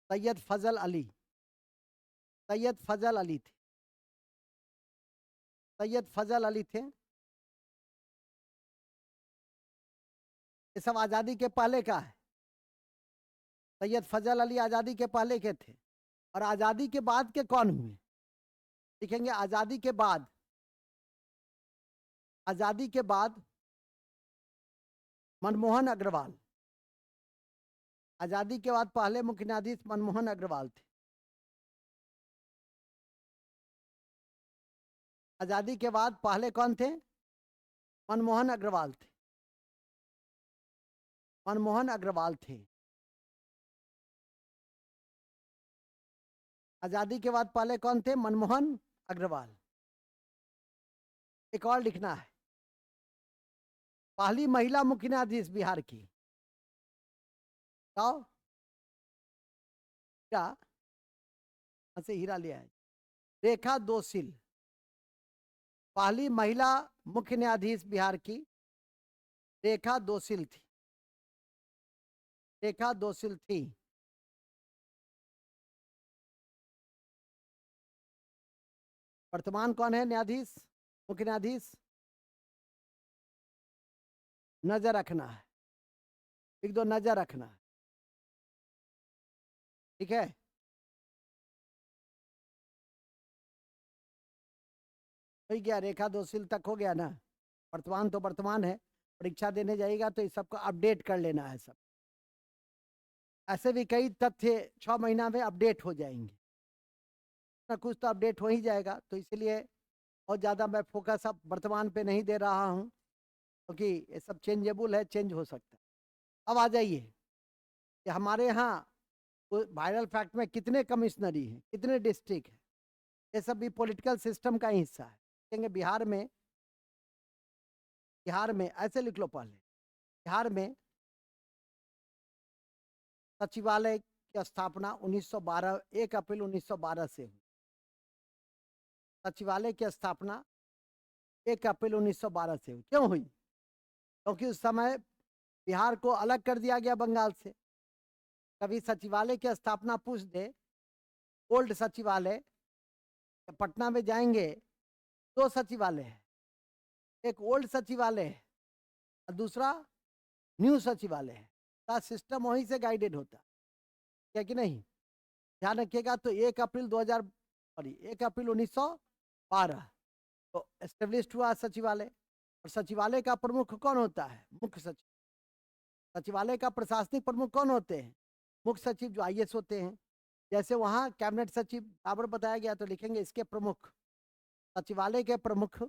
सैयद फजल अली। सैयद फजल अली थे। सैयद फजल अली थे। ये सब आजादी के पहले का है। सैयद फजल अली आजादी के पहले के थे। और आजादी के बाद के कौन हुए? लिखेंगे आजादी के बाद। आजादी के बाद मनमोहन अग्रवाल। आजादी के बाद पहले मुख्य न्यायाधीश मनमोहन अग्रवाल थे। आजादी के बाद पहले कौन थे? मनमोहन अग्रवाल थे। मनमोहन अग्रवाल थे। आजादी के बाद पहले कौन थे? मनमोहन अग्रवाल। एक और लिखना है, पहली महिला मुख्य न्यायाधीश बिहार की, बताओ क्या? से हीरा लिया है, रेखा दोषिल। पहली महिला मुख्य न्यायाधीश बिहार की रेखा दोषिल थी। रेखा दोषिल थी। वर्तमान कौन है न्यायाधीश, मुख्य न्यायाधीश? नजर रखना है, एक दो नजर रखना है, ठीक है। हो गया, रेखा दोषिल तक हो गया ना। वर्तमान तो वर्तमान है, परीक्षा देने जाएगा तो इस सबको अपडेट कर लेना है सब। ऐसे भी कई तथ्य 6 महीना में अपडेट हो जाएंगे, ना कुछ तो अपडेट हो ही जाएगा। तो इसलिए बहुत ज़्यादा मैं फोकस अब वर्तमान पे नहीं दे रहा हूँ। क्योंकि ये सब चेंजेबल है, चेंज हो सकता है। अब आ जाइए कि हमारे यहाँ वायरल फैक्ट में कितने कमिश्नरी हैं, कितने डिस्ट्रिक्ट हैं, ये सब भी पॉलिटिकल सिस्टम का ही हिस्सा है। कहेंगे बिहार में ऐसे लिख लो पहले, बिहार में सचिवालय की स्थापना 1912 1 अप्रैल 1912 से हुई। सचिवालय की स्थापना 1 अप्रैल 1912 से हुई। क्यों हुई? क्योंकि उस समय बिहार को अलग कर दिया गया बंगाल से। कभी सचिवालय की स्थापना पूछ दे, ओल्ड सचिवालय, पटना में जाएंगे, 2 सचिवालय है, एक ओल्ड सचिवालय है और दूसरा न्यू सचिवालय है। का सिस्टम वहीं से गाइडेड होता है कि नहीं? ध्यान रखिएगा। तो 1 अप्रैल 1912 तो एस्टेब्लिश हुआ सचिवालय। और सचिवालय का प्रमुख कौन होता है? मुख्य सचिव। सचिवालय का प्रशासनिक प्रमुख कौन होते हैं? मुख्य सचिव, जो आईएएस होते हैं। जैसे वहाँ कैबिनेट सचिव बराबर बताया गया, तो लिखेंगे इसके प्रमुख, सचिवालय के प्रमुख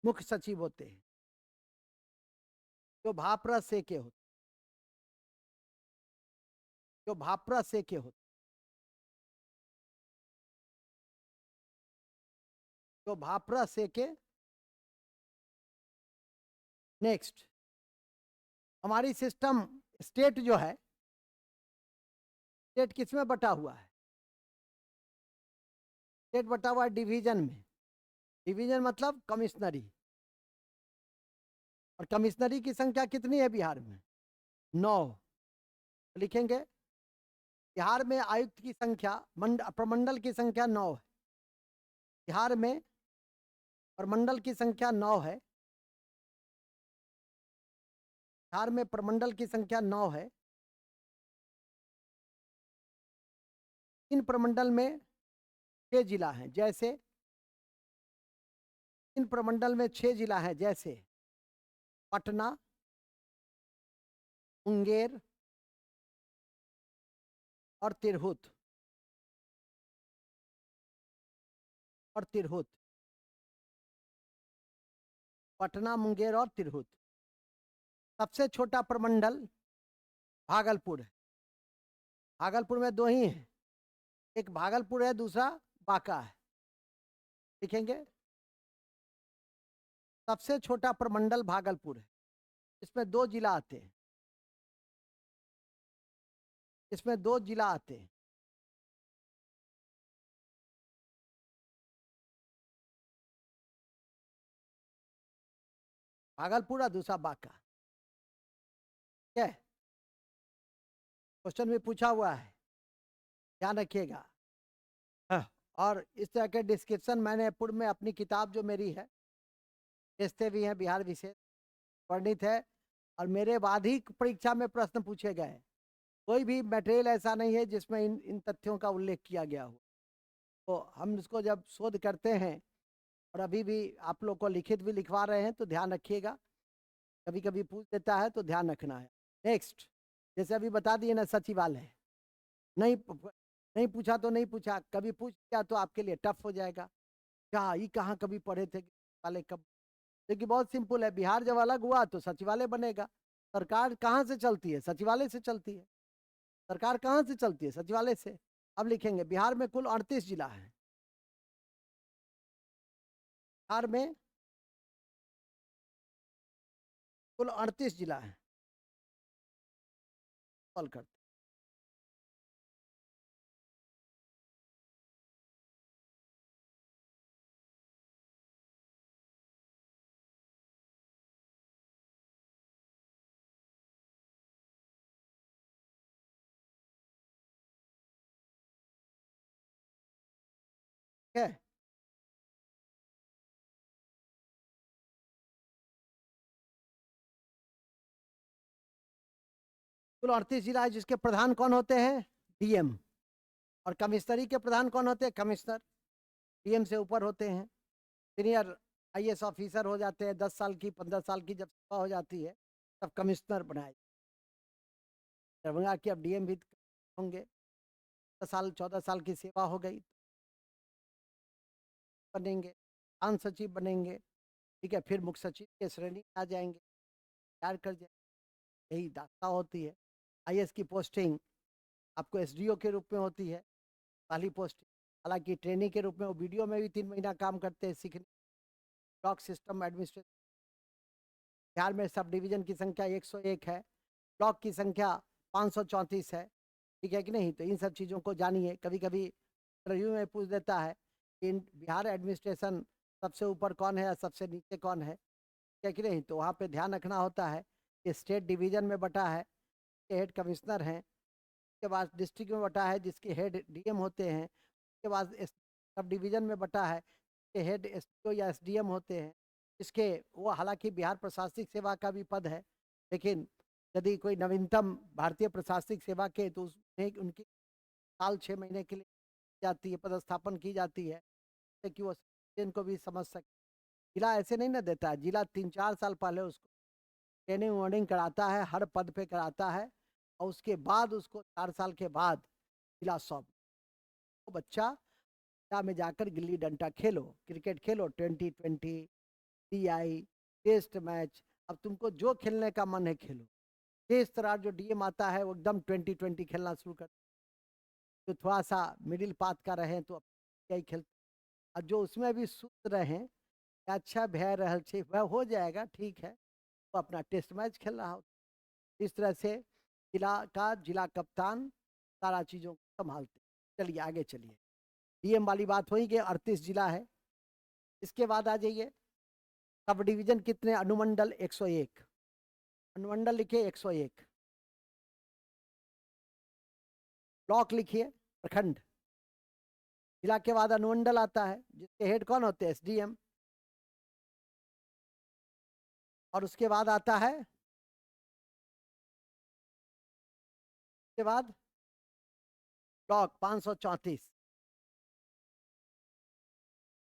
मुख्य सचिव होते हैं, जो भापरा से के होते, जो भापरा से के होते, जो भापरा से के। नेक्स्ट, हमारी सिस्टम स्टेट जो है, स्टेट किसमें बटा हुआ है? स्टेट बटा हुआ है डिवीजन में। डिवीजन मतलब कमिश्नरी। और कमिश्नरी की संख्या कितनी है बिहार में? 9। लिखेंगे बिहार में आयुक्त की संख्या, प्रमंडल की संख्या 9 है। बिहार में प्रमंडल की संख्या 9 है। बिहार में प्रमंडल की संख्या 9 है। इन प्रमंडल में 6 जिला हैं। जैसे इन प्रमंडल में 6 जिला हैं, जैसे पटना, मुंगेर और तिरहुत। पटना, मुंगेर और तिरहुत। सबसे छोटा प्रमंडल भागलपुर है। भागलपुर में 2 ही हैं, एक भागलपुर है, दूसरा बांका है। लिखेंगे सबसे छोटा प्रमंडल भागलपुर है। इसमें 2 जिला आते हैं। इसमें 2 जिला आते हैं। भागलपुर और दूसरा बांका। क्या है? क्वेश्चन में पूछा हुआ है, ध्यान रखिएगा। हाँ। और इस तरह के डिस्क्रिप्शन मैंने पूर्व में अपनी किताब जो मेरी है, भेजते भी हैं, बिहार विशेष वर्णित है। और मेरे बाद ही परीक्षा में प्रश्न पूछे गए। कोई भी मटेरियल ऐसा नहीं है जिसमें इन इन तथ्यों का उल्लेख किया गया हो। तो हम इसको जब शोध करते हैं, और अभी भी आप लोग को लिखित भी लिखवा रहे हैं, तो ध्यान रखिएगा, कभी कभी पूछ देता है तो ध्यान रखना है। नेक्स्ट, जैसे अभी बता दिए ना, सचिवालय। नहीं नहीं पूछा तो नहीं पूछा, कभी पूछ गया तो आपके लिए टफ हो जाएगा। क्या ये कहाँ कभी पढ़े थे सचिवालय कब? देखिए बहुत सिंपल है, बिहार जब अलग हुआ तो सचिवालय बनेगा। सरकार कहाँ से चलती है? सचिवालय से चलती है। सरकार कहाँ से चलती है? सचिवालय से। अब लिखेंगे बिहार में कुल 38 जिला है। बिहार में कुल 38 जिला है। सॉल्व करते हैं। ठीक है। कुल 38 जिला है, जिसके प्रधान कौन होते हैं? डीएम। और कमिश्नरी के प्रधान कौन होते हैं? कमिश्नर। डीएम से ऊपर होते हैं। सीनियर आईएएस ऑफिसर हो जाते हैं, 10 साल की 15 साल की जब सेवा हो जाती है, तब कमिश्नर बनाए। दरभंगा के अब डीएम भी होंगे। 14 साल की सेवा हो गई, बनेंगे, प्रधान सचिव बनेंगे। ठीक है, फिर मुख्य सचिव के श्रेणी में आ जाएंगे, तैयार कर जाए, यही दास्ता होती है। आईएएस की पोस्टिंग आपको एसडीओ के रूप में होती है, पहली पोस्टिंग। हालांकि ट्रेनिंग के रूप में वो वीडियो में भी 3 महीना काम करते हैं सीखने। ब्लॉक सिस्टम एडमिनिस्ट्रेशन, बिहार में सब डिवीजन की संख्या 101 है, ब्लॉक की संख्या 534 है, ठीक है कि नहीं। तो इन सब चीज़ों को जानिए। कभी कभी इंटरव्यू में पूछ देता है कि बिहार एडमिनिस्ट्रेशन सबसे ऊपर कौन है या सबसे नीचे कौन है, ठीक है कि नहीं। तो वहाँ पे ध्यान रखना होता है कि स्टेट डिवीजन में बटा है, के हेड कमिश्नर हैं, उसके बाद डिस्ट्रिक्ट में बटा है जिसके हेड डीएम होते हैं, उसके बाद सब डिवीजन में बटा है के हेड एसडीओ या एसडीएम होते हैं, इसके वो हालांकि बिहार प्रशासनिक सेवा का भी पद है, लेकिन यदि कोई नवीनतम भारतीय प्रशासनिक सेवा के तो उसमें उनकी साल 6 महीने के लिए जाती है, पदस्थापन की जाती है, कि वो इनको भी समझ सके। जिला ऐसे नहीं ना देता है, जिला 3-4 साल पहले उसको ट्रेनिंग वार्निंग कराता है, हर पद पे कराता है, और उसके बाद उसको 4 साल के बाद जिला सौंप, तो बच्चा में जाकर गिल्ली डंडा खेलो, क्रिकेट खेलो, 2020 टीआई टेस्ट मैच, अब तुमको जो खेलने का मन है खेलो। इस तरह जो डीएम आता है वो एकदम 2020 खेलना शुरू कर, जो थोड़ा सा मिडिल पाथ का रहे तो क्या ही खेलते, और जो उसमें भी सुस्त रहे, अच्छा भय रहल छे वह हो जाएगा, ठीक है, तो अपना टेस्ट मैच खेल रहा हो। इस तरह से जिला कप्तान सारा चीज़ों को संभालते। चलिए आगे चलिए, डीएम वाली बात हुई कि 38 जिला है। इसके बाद आ जाइए, सब डिवीजन कितने, अनुमंडल 101, अनुमंडल लिखिए 101, ब्लॉक लिखिए प्रखंड, जिला के बाद अनुमंडल आता है जिसके हेड कौन होते हैं, एसडीएम, और उसके बाद आता है, उसके बाद ब्लॉक 534,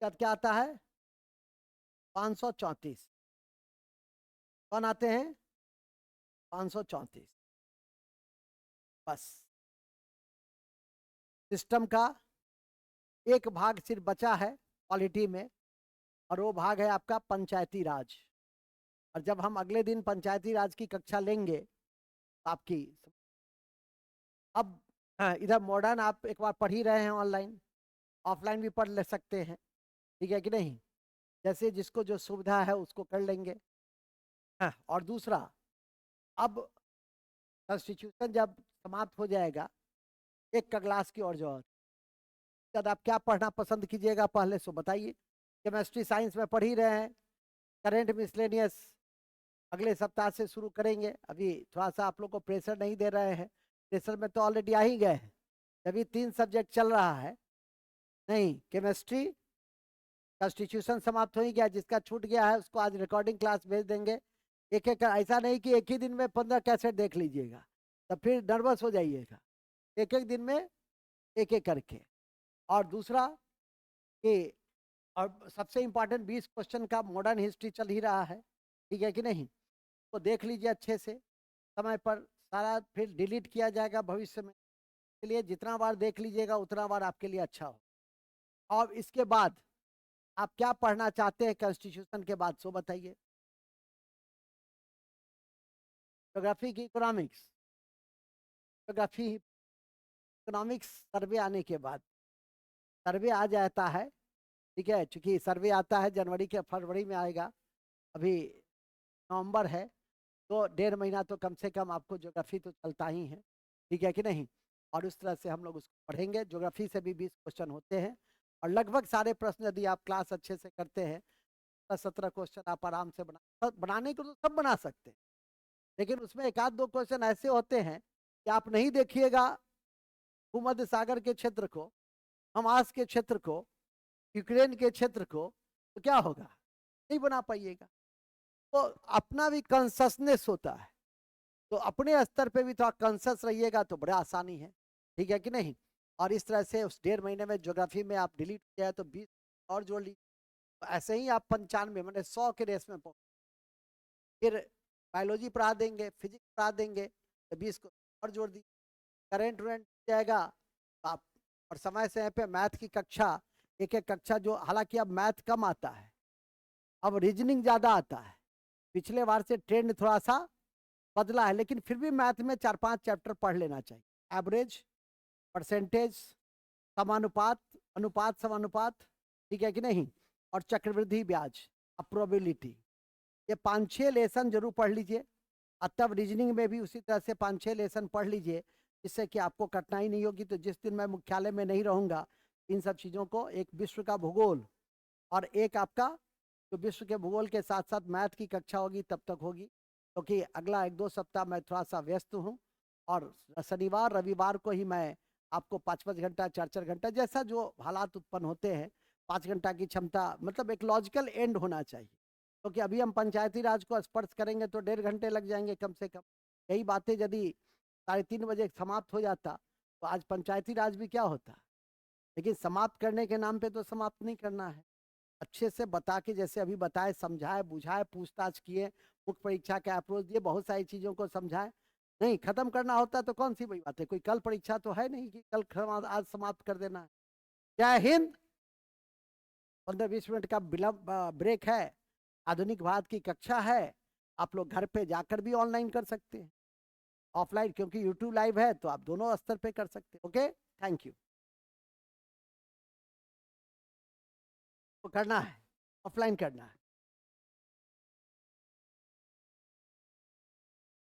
क्या आता है 534, कौन आते हैं 534, बस। सिस्टम का एक भाग सिर्फ बचा है पॉलिटी में, और वो भाग है आपका पंचायती राज। और जब हम अगले दिन पंचायती राज की कक्षा लेंगे तो आपकी अब इधर मॉडर्न आप एक बार पढ़ ही रहे हैं, ऑनलाइन ऑफलाइन भी पढ़ ले सकते हैं, ठीक है कि नहीं, जैसे जिसको जो सुविधा है उसको कर लेंगे। और दूसरा, अब कॉन्स्टिट्यूशन जब समाप्त हो जाएगा, एक का क्लास की और जरूरत, जब आप क्या पढ़ना पसंद कीजिएगा पहले सो बताइए। केमिस्ट्री साइंस में पढ़ ही रहे हैं, करेंट मिसलेनियस अगले सप्ताह से शुरू करेंगे। अभी थोड़ा सा आप लोग को प्रेशर नहीं दे रहे हैं, प्रेशर में तो ऑलरेडी आ ही गए हैं, अभी 3 सब्जेक्ट चल रहा है। नहीं, केमिस्ट्री कॉन्स्टिट्यूशन समाप्त हो ही गया, जिसका छूट गया है उसको आज रिकॉर्डिंग क्लास भेज देंगे। एक एक ऐसा नहीं कि एक ही दिन में 15 कैसेट देख लीजिएगा, तब फिर नर्वस हो जाइएगा। एक एक दिन में एक एक करके। और दूसरा कि और सबसे इम्पोर्टेंट 20 क्वेश्चन का मॉडर्न हिस्ट्री चल ही रहा है, ठीक है कि नहीं, तो देख लीजिए अच्छे से समय पर, सारा फिर डिलीट किया जाएगा भविष्य में, इसलिए जितना बार देख लीजिएगा उतना बार आपके लिए अच्छा हो। और इसके बाद आप क्या पढ़ना चाहते हैं कॉन्स्टिट्यूशन के बाद सो बताइए। ज्योग्राफी की इकोनॉमिक्स, ज्योग्राफी इकोनॉमिक्स सर्वे आने के बाद, सर्वे आ जाता है, ठीक है, चूंकि सर्वे आता है जनवरी के फरवरी में आएगा, अभी नवंबर है, तो 1.5 महीना तो कम से कम आपको ज्योग्राफी तो चलता ही है, ठीक है कि नहीं। और उस तरह से हम लोग उसको पढ़ेंगे। ज्योग्राफी से भी 20 क्वेश्चन होते हैं, और लगभग सारे प्रश्न यदि आप क्लास अच्छे से करते हैं 17 क्वेश्चन आप आराम से बनाने को तो सब बना सकते हैं, लेकिन उसमें एक आध दो क्वेश्चन ऐसे होते हैं कि आप नहीं देखिएगा भूमध्य सागर के क्षेत्र को, हमास के क्षेत्र को, यूक्रेन के क्षेत्र को, तो क्या होगा, नहीं बना पाइएगा। तो अपना भी कॉन्शसनेस होता है, तो अपने स्तर पे भी थोड़ा कॉन्शस रहिएगा तो बड़ा आसानी है, ठीक है कि नहीं। और इस तरह से उस 1.5 महीने में ज्योग्राफी में आप डिलीट किया तो 20 और जोड़ लीजिए, तो ऐसे ही आप 95 मैंने 100 के रेस में पहुंच। फिर बायोलॉजी पढ़ा देंगे, फिजिक्स पढ़ा देंगे, तो 20 को और जोड़ दी, करेंट वरेंट जाएगा तो आप। और समय समय पे मैथ की कक्षा, एक एक कक्षा जो, हालांकि अब मैथ कम आता है, अब रीजनिंग ज्यादा आता है, पिछले बार से ट्रेंड थोड़ा सा बदला है, लेकिन फिर भी मैथ में 4-5 चैप्टर पढ़ लेना चाहिए। एवरेज, परसेंटेज, समानुपात, अनुपात समानुपात, ठीक है कि नहीं, और चक्रवृद्धि ब्याज, अब प्रोबेबिलिटी, ये 5-6 लेसन जरूर पढ़ लीजिए। और तब रीजनिंग में भी उसी तरह से 5-6 लेसन पढ़ लीजिए, जिससे कि आपको कठिनाई नहीं होगी। तो जिस दिन मैं मुख्यालय में नहीं रहूंगा, इन सब चीज़ों को, एक विश्व का भूगोल और एक आपका जो विश्व के भूगोल के साथ साथ मैथ की कक्षा होगी, तब तक होगी, क्योंकि अगला 1-2 सप्ताह मैं थोड़ा सा व्यस्त हूँ। और शनिवार रविवार को ही मैं आपको 5-5 घंटा 4-4 घंटा, जैसा जो हालात उत्पन्न होते हैं, 5 घंटा की क्षमता, मतलब एक लॉजिकल एंड होना चाहिए। क्योंकि अभी हम पंचायती राज को स्पर्श करेंगे तो 1.5 घंटे लग जाएंगे कम से कम। यही बातें यदि 3:30 बजे समाप्त हो जाता, तो आज पंचायती राज भी क्या होता। लेकिन समाप्त करने के नाम पे तो समाप्त नहीं करना है, अच्छे से बता के, जैसे अभी बताए, समझाए, बुझाए, पूछताछ किए, मुख्य परीक्षा का अप्रोच दिए, बहुत सारी चीज़ों को समझाए। नहीं खत्म करना होता तो कौन सी बड़ी बात है, कोई कल परीक्षा तो है नहीं कि कल आज समाप्त कर देना है। जय हिंद। 15-20 मिनट का विलंब ब्रेक है, आधुनिक भारत की कक्षा है, आप लोग घर पे जाकर भी ऑनलाइन कर सकते हैं, ऑफलाइन, क्योंकि यूट्यूब लाइव है तो आप दोनों स्तर पे कर सकते हैं। Okay, thank you. तो करना है, ऑफलाइन करना है।